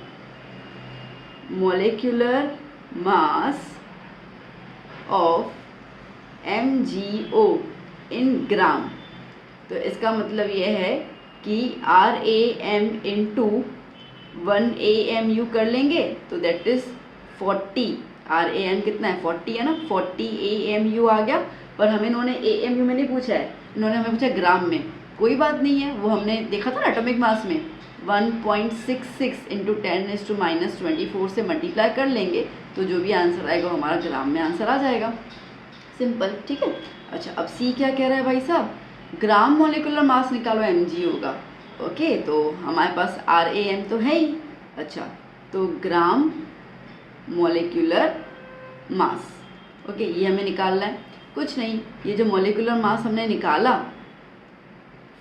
molecular mass of MgO in gram, तो इसका मतलब ये है कि RAM इंटू 1 AMU कर लेंगे तो दैट इज 40। RAM कितना है 40 है ना, 40 AMU आ गया। पर हमें इन्होंने AMU में नहीं पूछा है, इन्होंने हमें पूछा ग्राम में। कोई बात नहीं है, वो हमने देखा था ना एटॉमिक मास में 1.66 इंटू 10⁻⁻24 से मल्टीप्लाई कर लेंगे तो जो भी आंसर आएगा हमारा ग्राम में आंसर आ जाएगा। सिंपल, ठीक है। अच्छा, अब सी क्या कह रहा है भाई साहब, ग्राम मोलिकुलर मास निकालो MgO का। ओके, तो हमारे पास RAM तो है ही। अच्छा, तो ग्राम मोलिकुलर मास, ओके, ये हमें निकालना है। कुछ नहीं, ये जो मोलिकुलर मास हमने निकाला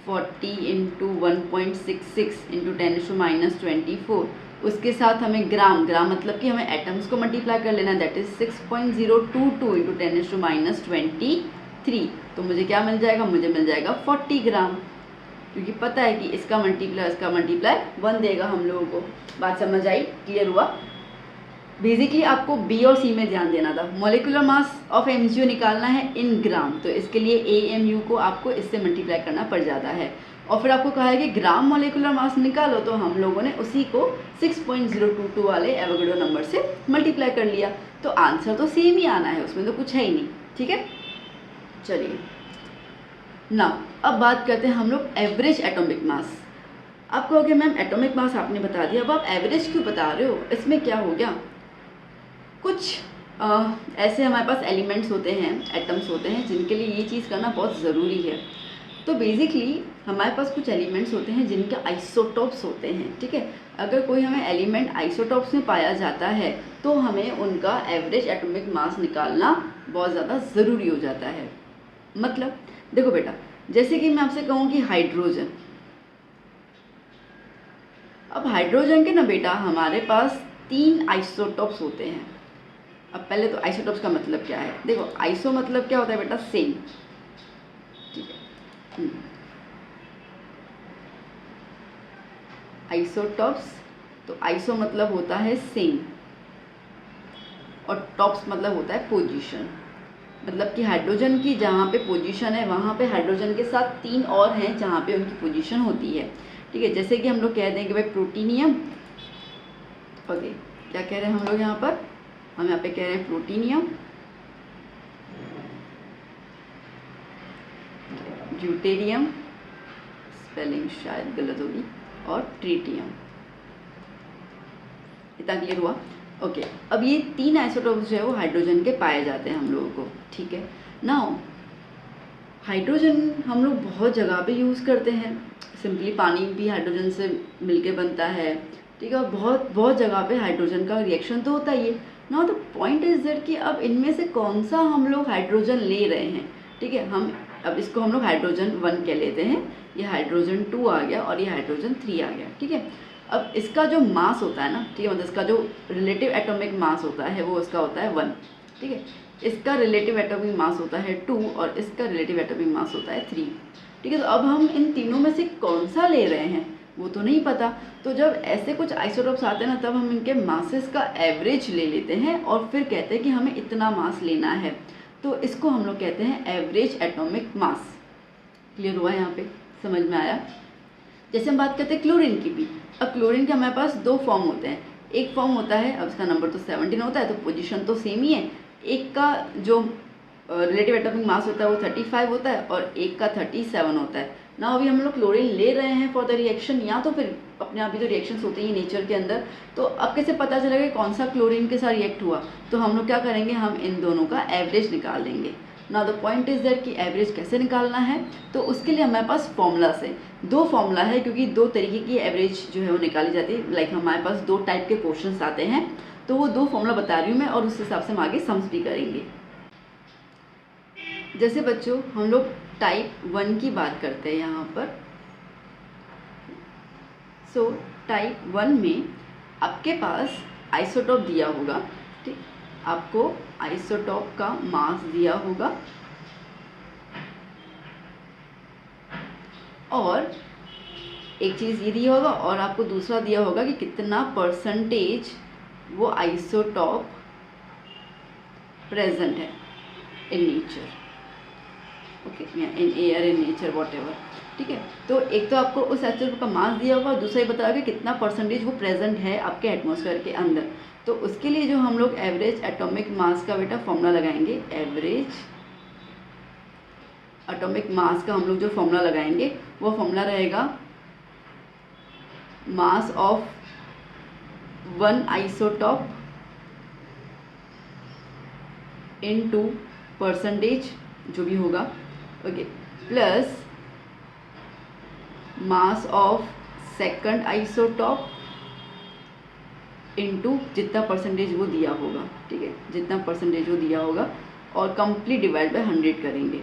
40 इंटू 1.66 इंटू 10⁻⁻24, उसके साथ हमें ग्राम मतलब कि हमें एटम्स को मल्टीप्लाई कर लेना, दैट इज 6.022 इंटू 10⁻⁻23। तो मुझे क्या मिल जाएगा, मुझे मिल जाएगा 40 ग्राम, क्योंकि पता है कि इसका मल्टीप्लाई 1 देगा हम लोगों को। बात समझ आई, क्लियर हुआ। बेसिकली आपको बी और सी में ध्यान देना था। मॉलिक्यूलर मास ऑफ एमजीओ निकालना है इन ग्राम, तो इसके लिए एएमयू को आपको इससे मल्टीप्लाई करना पड़ जाता है। और फिर आपको कहा है कि ग्राम मॉलिक्यूलर मास निकालो, तो हम लोगों ने उसी को 6.022 वाले एवोगैड्रो नंबर से मल्टीप्लाई कर लिया। तो आंसर तो सेम ही आना है, उसमें तो कुछ है ही नहीं। ठीक है, चलिए ना अब बात करते हैं हम लोग एवरेज एटॉमिक मास। आप कहोगे मैम एटॉमिक मास आपने बता दिया, अब आप एवरेज क्यों बता रहे हो, इसमें क्या हो गया? कुछ ऐसे हमारे पास एलिमेंट्स होते हैं, एटम्स होते हैं, जिनके लिए ये चीज़ करना बहुत ज़रूरी है। तो बेसिकली हमारे पास कुछ एलिमेंट्स होते हैं जिनके आइसोटॉप्स होते हैं। ठीक है, अगर कोई हमें एलिमेंट आइसोटॉप्स में पाया जाता है तो हमें उनका एवरेज एटॉमिक मास निकालना बहुत ज़्यादा ज़रूरी हो जाता है। मतलब देखो बेटा, जैसे कि मैं आपसे कहूँ कि हाइड्रोजन, अब हाइड्रोजन के ना बेटा हमारे पास 3 आइसोटॉप्स होते हैं। अब पहले तो आइसोटॉप्स का मतलब क्या है, देखो आइसो मतलब क्या होता है बेटा, सेम। ठीक है, आइसोटॉप्स, तो आइसो मतलब होता है सेम और टॉप्स मतलब होता है पोजीशन। मतलब कि हाइड्रोजन की जहाँ पे पोजीशन है वहाँ पे हाइड्रोजन के साथ 3 और हैं जहाँ पे उनकी पोजीशन होती है। ठीक है, जैसे कि हम लोग कह दें कि भाई प्रोटीनियम, ओके क्या कह रहे हैं हम लोग यहाँ पर, हम यहाँ पे कह रहे हैं प्रोटीनियम, ड्यूटेरियम, स्पेलिंग शायद गलत होगी, और ट्रीटियम। इतना क्लियर हुआ? ओके, अब ये 3 आइसोटॉप्स जो है वो हाइड्रोजन के पाए जाते हैं हम लोगों को। ठीक है, नाउ हाइड्रोजन हम लोग बहुत जगह पे यूज़ करते हैं। सिंपली पानी भी हाइड्रोजन से मिलके बनता है। ठीक है, और बहुत बहुत जगह पे हाइड्रोजन का रिएक्शन तो होता ही है। Now the point is that कि अब इनमें से कौन सा हम लोग हाइड्रोजन ले रहे हैं। ठीक है, हम अब इसको हम लोग हाइड्रोजन 1 कह लेते हैं, ये हाइड्रोजन 2 आ गया और ये हाइड्रोजन 3 आ गया। ठीक है, अब इसका जो मास होता है ना, ठीक है, मतलब इसका जो रिलेटिव एटॉमिक मास होता है वो इसका होता है 1। ठीक है, इसका रिलेटिव एटॉमिक मास होता है 2 और इसका रिलेटिव एटॉमिक मास होता है 3। ठीक है, तो अब हम इन तीनों में से कौन सा ले रहे हैं वो तो नहीं पता। तो जब ऐसे कुछ आइसोटॉप्स आते हैं ना, तब हम इनके मासेस का एवरेज ले लेते हैं और फिर कहते हैं कि हमें इतना मास लेना है। तो इसको हम लोग कहते हैं एवरेज एटॉमिक मास। क्लियर हुआ यहाँ पे, समझ में आया? जैसे हम बात करते हैं क्लोरीन की भी। अब क्लोरीन के हमारे पास 2 फॉर्म होते हैं। एक फॉर्म होता है, अब इसका नंबर तो 17 होता है, तो पोजीशन तो सेम ही है। एक का जो रिलेटिव एटॉमिक मास होता है वो 35 होता है और एक का 37 होता है ना। अभी हम लोग क्लोरीन ले रहे हैं फॉर द रिएक्शन, या तो फिर अपने आप ही जो रिएक्शंस होती हैं नेचर के अंदर, तो अब कैसे पता चलेगा कि कौन सा क्लोरीन के साथ रिएक्ट हुआ? तो हम लोग क्या करेंगे, हम इन दोनों का एवरेज निकाल देंगे। ना द पॉइंट इज दैट कि एवरेज कैसे निकालना है, तो उसके लिए हमारे पास फॉर्मूलास है। 2 फॉर्मूला है, क्योंकि 2 तरीके की एवरेज जो है वो निकाली जाती है। लाइक हमारे पास 2 टाइप के क्वेश्चंस आते हैं, तो वो 2 फॉर्मूला बता रही हूँ मैं, और उस हिसाब से हम आगे सम्स भी करेंगे। जैसे बच्चों हम लोग टाइप 1 की बात करते हैं यहाँ पर। सो टाइप 1 में आपके पास आइसोटॉप दिया होगा। ठीक, आपको आइसोटॉप का मास दिया होगा और एक चीज़ ये दिया होगा, और आपको दूसरा दिया होगा कि कितना परसेंटेज वो आइसोटॉप प्रेजेंट है इन नेचर, ओके, या in air, in nature, whatever. ठीक है, तो एक तो आपको उस आइसोटॉप का मास दिया होगा और दूसरा ये बताया कि कितना परसेंटेज वो प्रेजेंट है आपके एटमॉस्फेयर के अंदर। तो उसके लिए जो हम लोग एवरेज एटॉमिक मास का बेटा फॉर्मूला लगाएंगे, एवरेज एटॉमिक मास का हम लोग जो फॉर्मूला लगाएंगे वो फॉर्मूला रहेगा mass of 1 isotope into percentage जो भी होगा, okay, plus mass of second isotope into जितना परसेंटेज वो दिया होगा। ठीक है, जितना परसेंटेज वो दिया होगा, और कंप्लीट डिवाइड बाय 100 करेंगे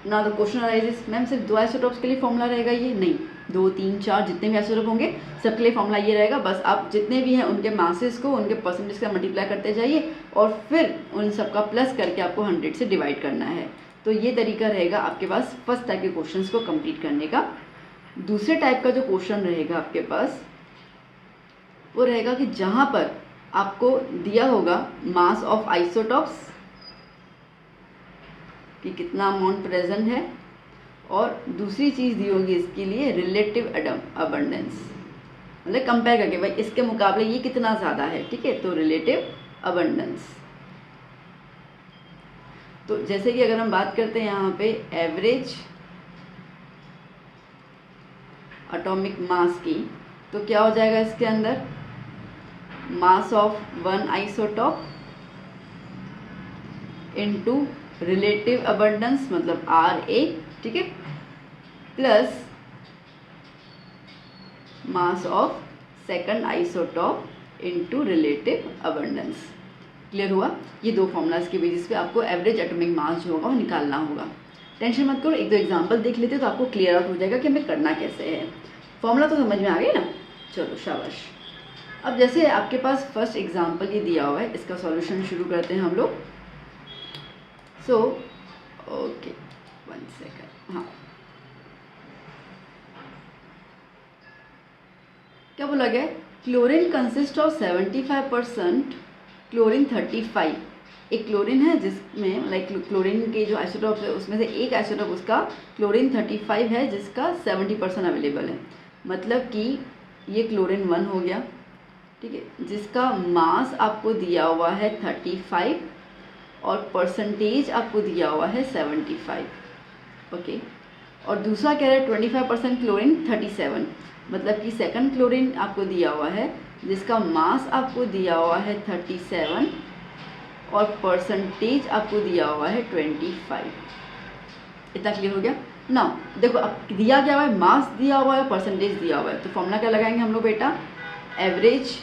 ना। द क्वेश्चन अराइजेस, मैम सिर्फ 2 आइसोटॉप्स के लिए फॉर्मूला रहेगा ये? नहीं, 2, 3, 4 जितने भी आइसोटॉप होंगे सबके लिए फॉर्मूला ये रहेगा। बस आप जितने भी हैं उनके मासेस को उनके परसेंटेज का मल्टीप्लाई करते जाइए और फिर उन सबका प्लस करके आपको 100 से डिवाइड करना है। तो ये तरीका रहेगा आपके पास फर्स्ट टाइप के क्वेश्चंस को कंप्लीट करने का। दूसरे टाइप का जो क्वेश्चन रहेगा आपके पास वो रहेगा कि जहाँ पर आपको दिया होगा मास ऑफ आइसोटॉप्स कि कितना अमाउंट प्रेजेंट है, और दूसरी चीज़ दी होगी इसके लिए रिलेटिव अबंडेंस, मतलब कंपेयर करके भाई इसके मुकाबले ये कितना ज़्यादा है, ठीक है, तो रिलेटिव अबंडेंस। तो जैसे कि अगर हम बात करते हैं यहाँ पे एवरेज एटॉमिक मास की, तो क्या हो जाएगा इसके अंदर, मास of one isotope into relative abundance मतलब RA, ठीक है, plus mass of second isotope into relative abundance. Clear हुआ? ये दो फॉर्मूलाज के बेसिस पे आपको एवरेज एटॉमिक मास जो होगा वो निकालना होगा। टेंशन मत करो, एक दो एग्जांपल देख लेते तो आपको क्लियर आउट हो जाएगा कि हमें करना कैसे है। फॉर्मूला तो समझ में आ गया ना? चलो शाबाश। अब जैसे आपके पास फर्स्ट एग्जांपल ये दिया हुआ है, इसका सॉल्यूशन शुरू करते हैं हम लोग। So okay, 1 second. हाँ, क्या बोला गया? Chlorine consist of 75% chlorine 35। एक क्लोरीन है जिसमें लाइक क्लोरीन के जो आइसोटॉप है उसमें से एक आइसोटॉप उसका क्लोरीन 35 है जिसका 70% अवेलेबल है। मतलब कि ये क्लोरीन 1 हो गया, ठीक है, जिसका मास आपको दिया हुआ है 35 और परसेंटेज आपको दिया हुआ है 75, ओके। और दूसरा कह रहा है 25% क्लोरीन 37, मतलब कि सेकंड क्लोरीन आपको दिया हुआ है जिसका मास आपको दिया हुआ है 37 और परसेंटेज आपको दिया हुआ है 25। इतना क्लियर हो गया ना? देखो अब दिया क्या हुआ है, मास दिया हुआ है, परसेंटेज दिया हुआ है, तो फॉर्मूला क्या लगाएंगे हम लोग बेटा? एवरेज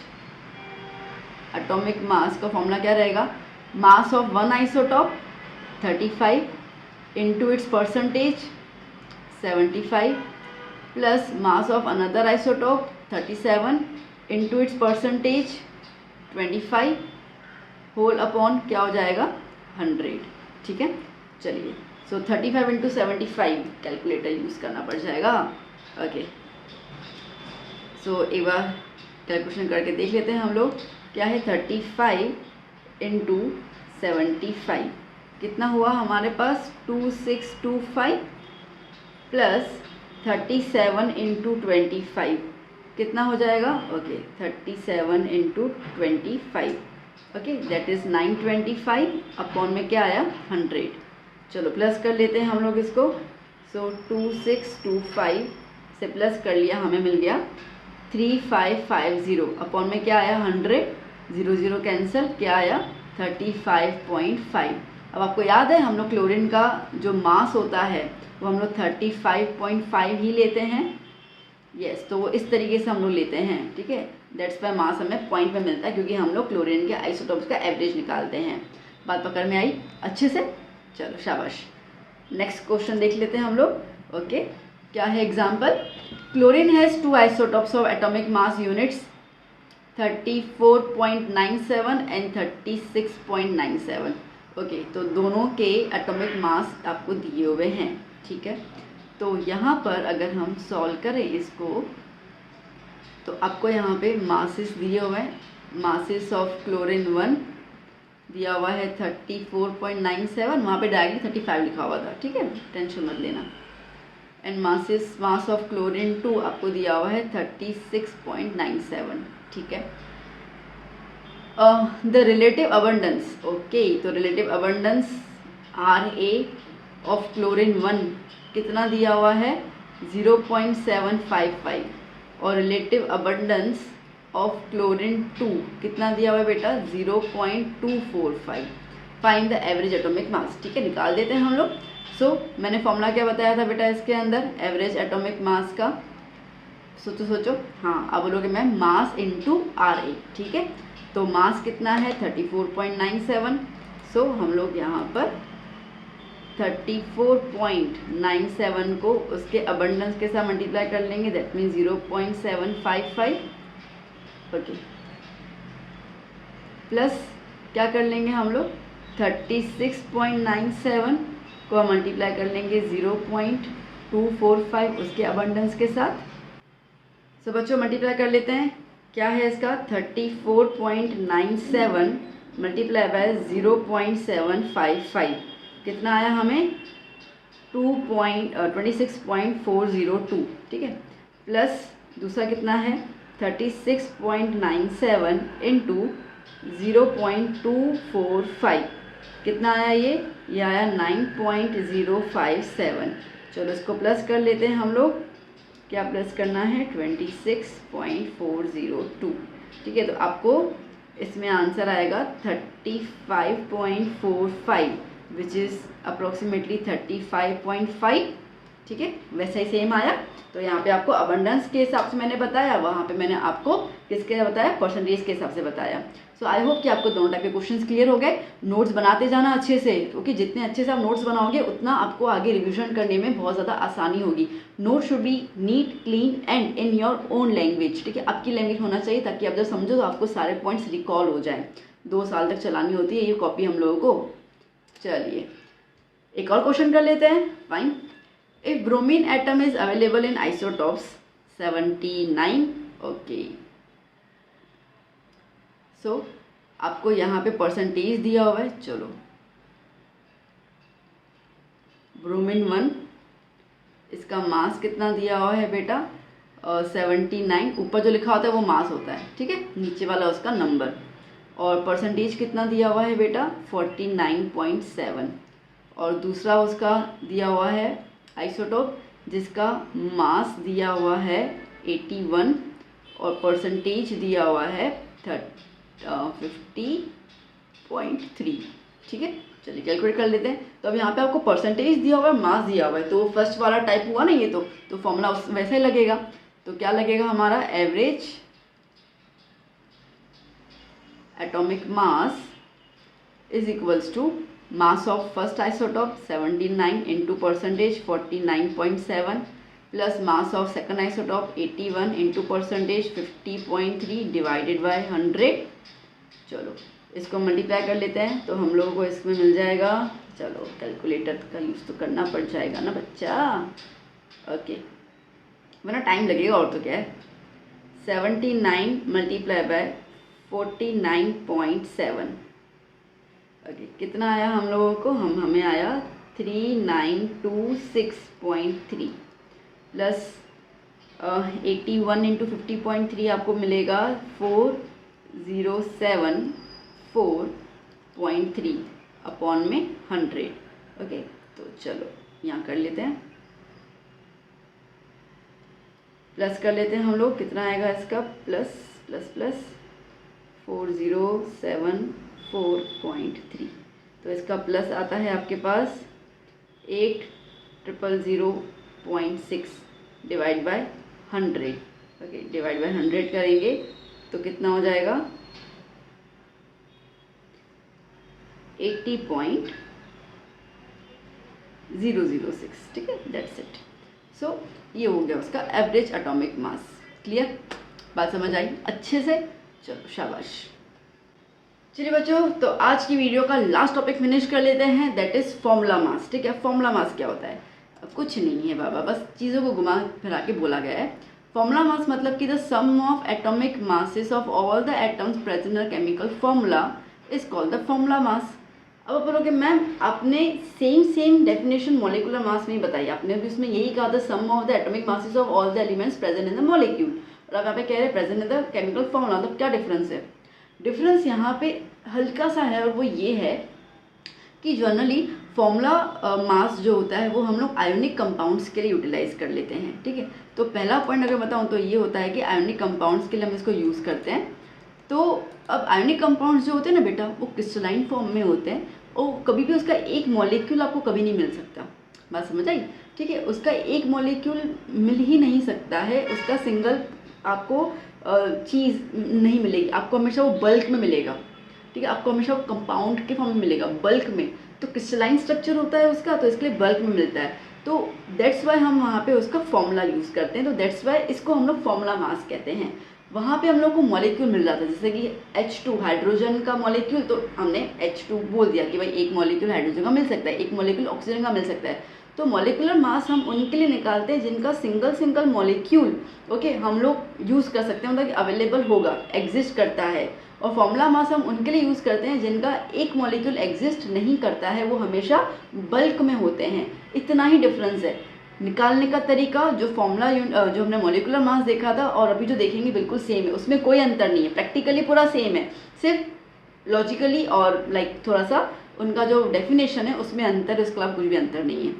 एटॉमिक मास का फॉर्मूला क्या रहेगा? Mass of one isotope 35 into its percentage 75 plus mass of another isotope 37 into its percentage 25 whole upon क्या हो जाएगा 100, ठीक है। चलिए, सो 35 इंटू 75 कैलकुलेटर यूज़ करना पड़ जाएगा, ओके। सो एक बार कैलकुलेशन करके देख लेते हैं हम लोग, क्या है 35 इंटू 75 कितना हुआ हमारे पास 2625 प्लस 37 इंटू 25 कितना हो जाएगा, okay 37 into 25, okay, that is 925 upon में क्या आया 100। चलो प्लस कर लेते हैं हम लोग इसको। सो 2625 से प्लस कर लिया, हमें मिल गया 3550 अपॉन में क्या आया 100, 0 0 कैंसिल, क्या आया 35.5। अब आपको याद है हम लोग क्लोरीन का जो मास होता है वो हम लोग 35.5 ही लेते हैं, यस, तो वो इस तरीके से हम लोग लेते हैं, ठीक है। दैट्स वाई मास हमें पॉइंट में मिलता है क्योंकि हम लोग क्लोरीन के आइसोटॉप्स का एवरेज निकालते हैं। बात पकड़ में आई अच्छे से? चलो शाबाश। नेक्स्ट क्वेश्चन देख लेते हैं हम लोग, ओके। क्या है example? Chlorine has 2 isotopes of atomic mass units 34.97 and 36.97, okay. तो दोनों के एटॉमिक मास आपको दिए हुए हैं, ठीक है। तो यहाँ पर अगर हम सॉल्व करें इसको तो आपको यहाँ पे मासेस दिए हुए हैं। मासेस ऑफ क्लोरीन 1 दिया हुआ है 34.97, वहाँ पे डायरेक्टली 35 लिखा हुआ था, ठीक है, टेंशन मत लेना। एंड मास ऑफ क्लोरीन 2 आपको दिया हुआ है 36.97, ठीक है। द रिलेटिव अबंडेंस, ओके, तो relative abundance RA of chlorine 1 कितना दिया हुआ है 0.755 और रिलेटिव अबंडेंस ऑफ क्लोरीन 2 कितना दिया हुआ है बेटा 0.245। Find the average atomic mass, ठीक है, निकाल देते हैं हम लोग। सो मैंने फॉर्मूला क्या बताया था बेटा इसके अंदर एवरेज एटॉमिक मास का? सोचो, हाँ, अब बोलोगे मैम मास इनटू RA, ठीक है। तो मास कितना है 34.97, सो हम लोग यहाँ पर 34.97 को उसके अबंडेंस के साथ मल्टीप्लाई कर लेंगे, दैट मीन्स 0.755, ओके, प्लस क्या कर लेंगे हम लोग 36.97 को मल्टीप्लाई कर लेंगे 0.245 उसके अबंडेंस के साथ। सो बच्चों मल्टीप्लाई कर लेते हैं, क्या है इसका 34.97 मल्टीप्लाई बाय 0.755 कितना आया हमें 26.402, ठीक है। प्लस दूसरा कितना है 36.97 इंटू 0.245 कितना आया ये आया 9.057। चलो इसको प्लस कर लेते हैं हम लोग। क्या प्लस करना है 26.402, ठीक है। तो आपको इसमें आंसर आएगा 35.45 विच इज़ अप्रोक्सीमेटली 35.5, ठीक है। वैसा ही सेम आया। तो यहाँ पे आपको अबंडेंस के हिसाब से मैंने बताया, वहाँ पे मैंने आपको किसके बताया, परसेंटेज के हिसाब से बताया। सो आई होप कि आपको दोनों टाइप के क्वेश्चंस क्लियर हो गए। नोट्स बनाते जाना अच्छे से, क्योंकि जितने अच्छे से आप नोट्स बनाओगे उतना आपको आगे रिविजन करने में बहुत ज़्यादा आसानी होगी। Note should be neat, clean and in your own language, ठीक है। आपकी लैंग्वेज होना चाहिए ताकि आप जब समझो तो आपको सारे पॉइंट्स रिकॉल हो जाएं। 2 साल तक चलानी होती है ये कॉपी हम लोगों को। चलिए एक और क्वेश्चन कर लेते हैं। Fine. If bromine atom is available in isotopes 79, okay. So आपको यहाँ पे परसेंटेज दिया हुआ है। चलो ब्रोमीन 1 इसका मास कितना दिया हुआ है बेटा 79। ऊपर जो लिखा होता है वो मास होता है, ठीक है, नीचे वाला उसका नंबर। और परसेंटेज कितना दिया हुआ है बेटा 49.7। और दूसरा उसका दिया हुआ है आइसोटोप जिसका मास दिया हुआ है 81 और परसेंटेज दिया हुआ है 50.3, ठीक है। चलिए कैलकुलेट कर लेते हैं। तो अब यहाँ पे आपको परसेंटेज दिया हुआ है, मास दिया हुआ है, तो फर्स्ट वाला टाइप हुआ ना ये, तो फॉर्मूला वैसे ही लगेगा। तो क्या लगेगा हमारा average atomic mass is equals to mass of first isotope 79 into percentage 49.7 plus mass of second isotope 81 into percentage 50.3 divided by 100। चलो इसको मल्टीप्लाई कर लेते हैं तो हम लोगों को इसमें मिल जाएगा। चलो कैलकुलेटर का यूज़ तो करना पड़ जाएगा ना बच्चा, ओके, वरना टाइम लगेगा और तो क्या है। 79 मल्टीप्लाई बाय 49.7, ओके, कितना आया हम लोगों को, हमें आया 3926.3 प्लस 81 इंटू 50.3 आपको मिलेगा 4074.3 अपॉन में 100, ओके। तो चलो यहाँ कर लेते हैं, प्लस कर लेते हैं हम लोग। कितना आएगा इसका प्लस प्लस प्लस 4074.3। तो इसका प्लस आता है आपके पास 8000.6 divide by 100, okay. Divide by 100 करेंगे तो कितना हो जाएगा 80.006, ठीक है, दैट्स इट। सो ये हो गया उसका एवरेज एटॉमिक मास। क्लियर, बात समझ आई अच्छे से? चलो शाबाश। चलिए बच्चों, तो आज की वीडियो का लास्ट टॉपिक फिनिश कर लेते हैं, दैट इज़ फॉर्मूला मास, ठीक है। फॉर्मूला मास क्या होता है? कुछ नहीं है बाबा, बस चीज़ों को घुमा फिरा के बोला गया है। फॉर्मूला मास मतलब कि the sum of atomic masses of all the atoms present in chemical formula is called the formula mass. अब आप बोलोगे मैम आपने सेम डेफिनेशन मॉलिकुलर मास में ही बताई, आपने भी उसमें यही कहा था sum of the atomic masses of all the elements present in the molecule, और अब यहाँ पे कह रहे हैं present in the chemical formula. तो क्या डिफरेंस है? डिफरेंस यहाँ पे हल्का सा है, और वो ये है कि जनरली फॉर्मूला मास जो होता है वो हम लोग आयोनिक कंपाउंड्स के लिए यूटिलाइज कर लेते हैं, ठीक है। तो पहला पॉइंट अगर बताऊँ तो ये होता है कि आयोनिक कंपाउंड्स के लिए हम इसको यूज़ करते हैं। तो अब आयोनिक कंपाउंड्स जो होते हैं ना बेटा, वो क्रिस्टलाइन फॉर्म में होते हैं, और कभी भी उसका एक मॉलिक्यूल आपको कभी नहीं मिल सकता। बात समझ आई? ठीक है, उसका एक मॉलिक्यूल मिल ही नहीं सकता है, उसका सिंगल आपको चीज़ नहीं मिलेगी, आपको हमेशा वो बल्क में मिलेगा, ठीक है। आपको हमेशा वो कंपाउंड के फॉर्म में मिलेगा, बल्क में। तो क्रिस्टलाइन स्ट्रक्चर होता है उसका, तो इसके लिए बल्क में मिलता है। तो दैट्स वाई हम वहाँ पे उसका फॉर्मूला यूज़ करते हैं। तो दैट्स वाई इसको हम लोग फॉर्मूला मास कहते हैं। वहाँ पे हम लोग को मॉलिक्यूल मिल जाता है, जैसे कि H2 हाइड्रोजन का मॉलिक्यूल, तो हमने H2 बोल दिया कि भाई एक मॉलिक्यूल हाइड्रोजन का मिल सकता है, एक मॉलिक्यूल ऑक्सीजन का मिल सकता है। तो मॉलिक्यूलर मास हम उनके लिए निकालते हैं जिनका सिंगल सिंगल मॉलिक्यूल ओके हम लोग यूज़ कर सकते हैं, मतलब कि अवेलेबल होगा, एग्जिस्ट करता है। और फॉर्मूला मास हम उनके लिए यूज़ करते हैं जिनका एक मॉलिक्यूल एग्जिस्ट नहीं करता है, वो हमेशा बल्क में होते हैं। इतना ही डिफरेंस है निकालने का तरीका। जो फॉर्मूला जो हमने मॉलिक्यूलर मास देखा था और अभी जो देखेंगे बिल्कुल सेम है, उसमें कोई अंतर नहीं है, प्रैक्टिकली पूरा सेम है, सिर्फ लॉजिकली और थोड़ा सा उनका जो डेफिनेशन है उसमें अंतर है, उसके अलावा कुछ भी अंतर नहीं है।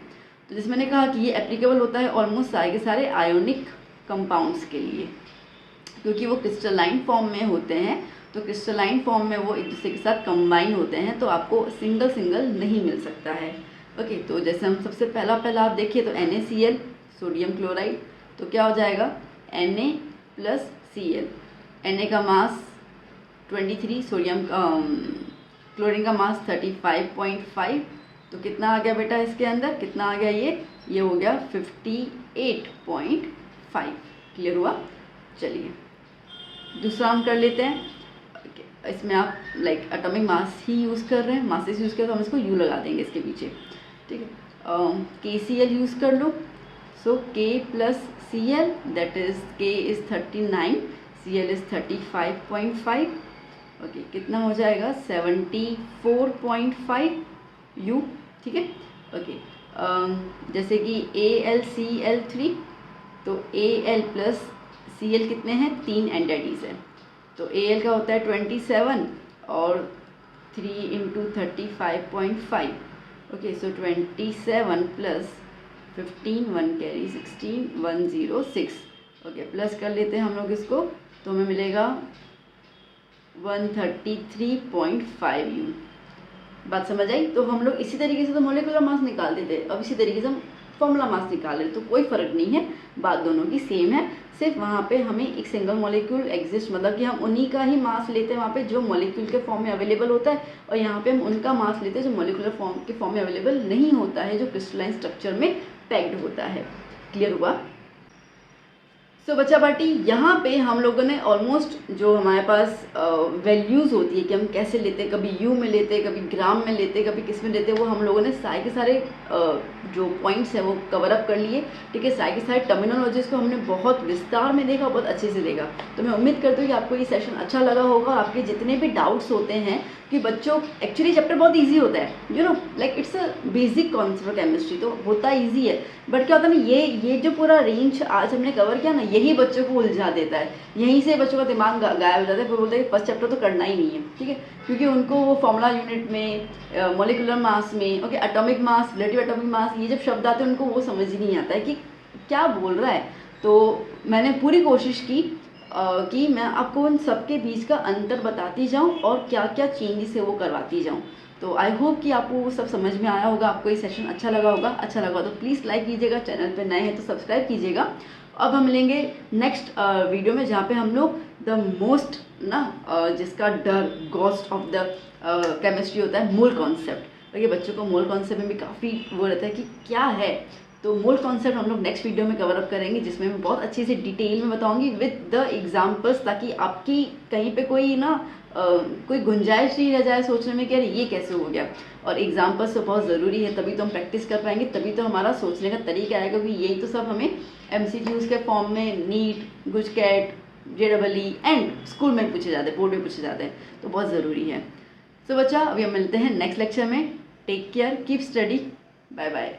तो जैसे मैंने कहा कि ये एप्लीकेबल होता है ऑलमोस्ट सारे के सारे आयोनिक कंपाउंड्स के लिए, क्योंकि वो क्रिस्टलाइन फॉर्म में होते हैं। तो क्रिस्टलाइन फॉर्म में वो एक दूसरे के साथ कंबाइन होते हैं, तो आपको सिंगल सिंगल नहीं मिल सकता है। ओके, तो जैसे हम सबसे पहला आप देखिए तो NaCl सोडियम क्लोराइड, तो क्या हो जाएगा Na+Cl। Na का मास 23, सोडियम क्लोरीन का मास 35.5, तो कितना आ गया बेटा इसके अंदर, कितना आ गया ये हो गया 58.5। क्लियर हुआ। चलिए दूसरा हम कर लेते हैं। इसमें आप एटॉमिक मास ही यूज़ कर रहे हैं, मासेस यूज़ कर, तो हम इसको U लगा देंगे इसके पीछे, ठीक है। KCl यूज़ कर लो, सो K+Cl that is K is 39, Cl is 35.5। Okay, कितना हो जाएगा 74.5 U, ठीक है। ओके, जैसे कि AlCl3, तो Al+Cl कितने हैं, 3 एंटिटीज़ हैं, तो Al का होता है 27 और 3 × 35.5। ओके, सो 27 + 15 1 कैरी 16 106। ओके, प्लस कर लेते हैं हम लोग इसको, तो हमें मिलेगा 133.5 U। बात समझ आई। तो हम लोग इसी तरीके से तो मॉलिक्यूलर मास निकालते थे, अब इसी तरीके से हम फॉर्मूला मास निकाल रहे, तो कोई फ़र्क नहीं है, बात दोनों की सेम है। सिर्फ वहाँ पे हमें एक सिंगल मॉलिक्यूल एग्जिस्ट, मतलब कि हम उन्हीं का ही मास लेते हैं वहाँ पे जो मॉलिक्यूल के फॉर्म में अवेलेबल होता है, और यहाँ पे हम उनका मास लेते हैं जो मॉलिक्यूलर फॉर्म के फॉर्म में अवेलेबल नहीं होता है, जो क्रिस्टलाइन स्ट्रक्चर में पैक्ड होता है। क्लियर हुआ। सो बच्चा पार्टी, यहाँ पे हम लोगों ने ऑलमोस्ट जो हमारे पास वैल्यूज़ होती है कि हम कैसे लेते हैं, कभी U में लेते हैं, कभी ग्राम में लेते हैं, कभी किस में लेते हैं, वो हम लोगों ने सारे के सारे जो पॉइंट्स हैं वो कवर अप कर लिए, ठीक है। सारे के सारे टर्मिनोलॉजीज़ को हमने बहुत विस्तार में देखा, बहुत अच्छे से देखा। तो मैं उम्मीद करती हूँ कि आपको ये सेशन अच्छा लगा होगा, और आपके जितने भी डाउट्स होते हैं कि बच्चों एक्चुअली चैप्टर बहुत ईजी होता है, it's a basic concept of chemistry, तो होता ईजी है, बट क्या होता है ना, ये जो पूरा रेंज आज हमने कवर किया ना, यही बच्चों को उलझा देता है, यहीं से बच्चों का दिमाग गायब हो जाता है, फिर बोलते हैं कि फर्स्ट चैप्टर तो करना ही नहीं है, ठीक है, क्योंकि उनको वो फॉर्मूला यूनिट में, मॉलिक्यूलर मास में, ओके, एटॉमिक मास, रिलेटिव एटॉमिक मास, ये जब शब्द आते हैं उनको वो समझ ही नहीं आता है कि क्या बोल रहा है। तो मैंने पूरी कोशिश की कि मैं आपको उन सब के बीच का अंतर बताती जाऊं और क्या क्या चेंजेस है वो करवाती जाऊं। तो आई होप कि आपको वो सब समझ में आया होगा, आपको ये सेशन अच्छा लगा होगा। अच्छा लगा तो प्लीज़ लाइक कीजिएगा, चैनल पे नए हैं तो सब्सक्राइब कीजिएगा। अब हम मिलेंगे नेक्स्ट वीडियो में, जहाँ पे हम लोग द मोस्ट जिसका डर, घोस्ट ऑफ द केमिस्ट्री होता है, मोल कॉन्सेप्ट। और ये बच्चों को मोल कॉन्सेप्ट में भी काफ़ी वो रहता है कि क्या है, तो मोल कॉन्सेप्ट हम लोग नेक्स्ट वीडियो में कवर अप करेंगे, जिसमें मैं बहुत अच्छे से डिटेल में बताऊंगी विद द एग्जांपल्स, ताकि आपकी कहीं पे कोई कोई गुंजाइश नहीं रह जाए सोचने में कि अरे ये कैसे हो गया। और एग्जांपल्स तो बहुत ज़रूरी है, तभी तो हम प्रैक्टिस कर पाएंगे, तभी तो हमारा सोचने का तरीका आएगा, क्योंकि यही तो सब हमें MCQs के फॉर्म में नीट, गुजकैट, JEE एंड स्कूल में पूछे जाते हैं, बोर्ड में पूछे जाते हैं, तो बहुत ज़रूरी है। सो बच्चा, अभी हम मिलते हैं नेक्स्ट लेक्चर में। Take care, keep study, bye bye.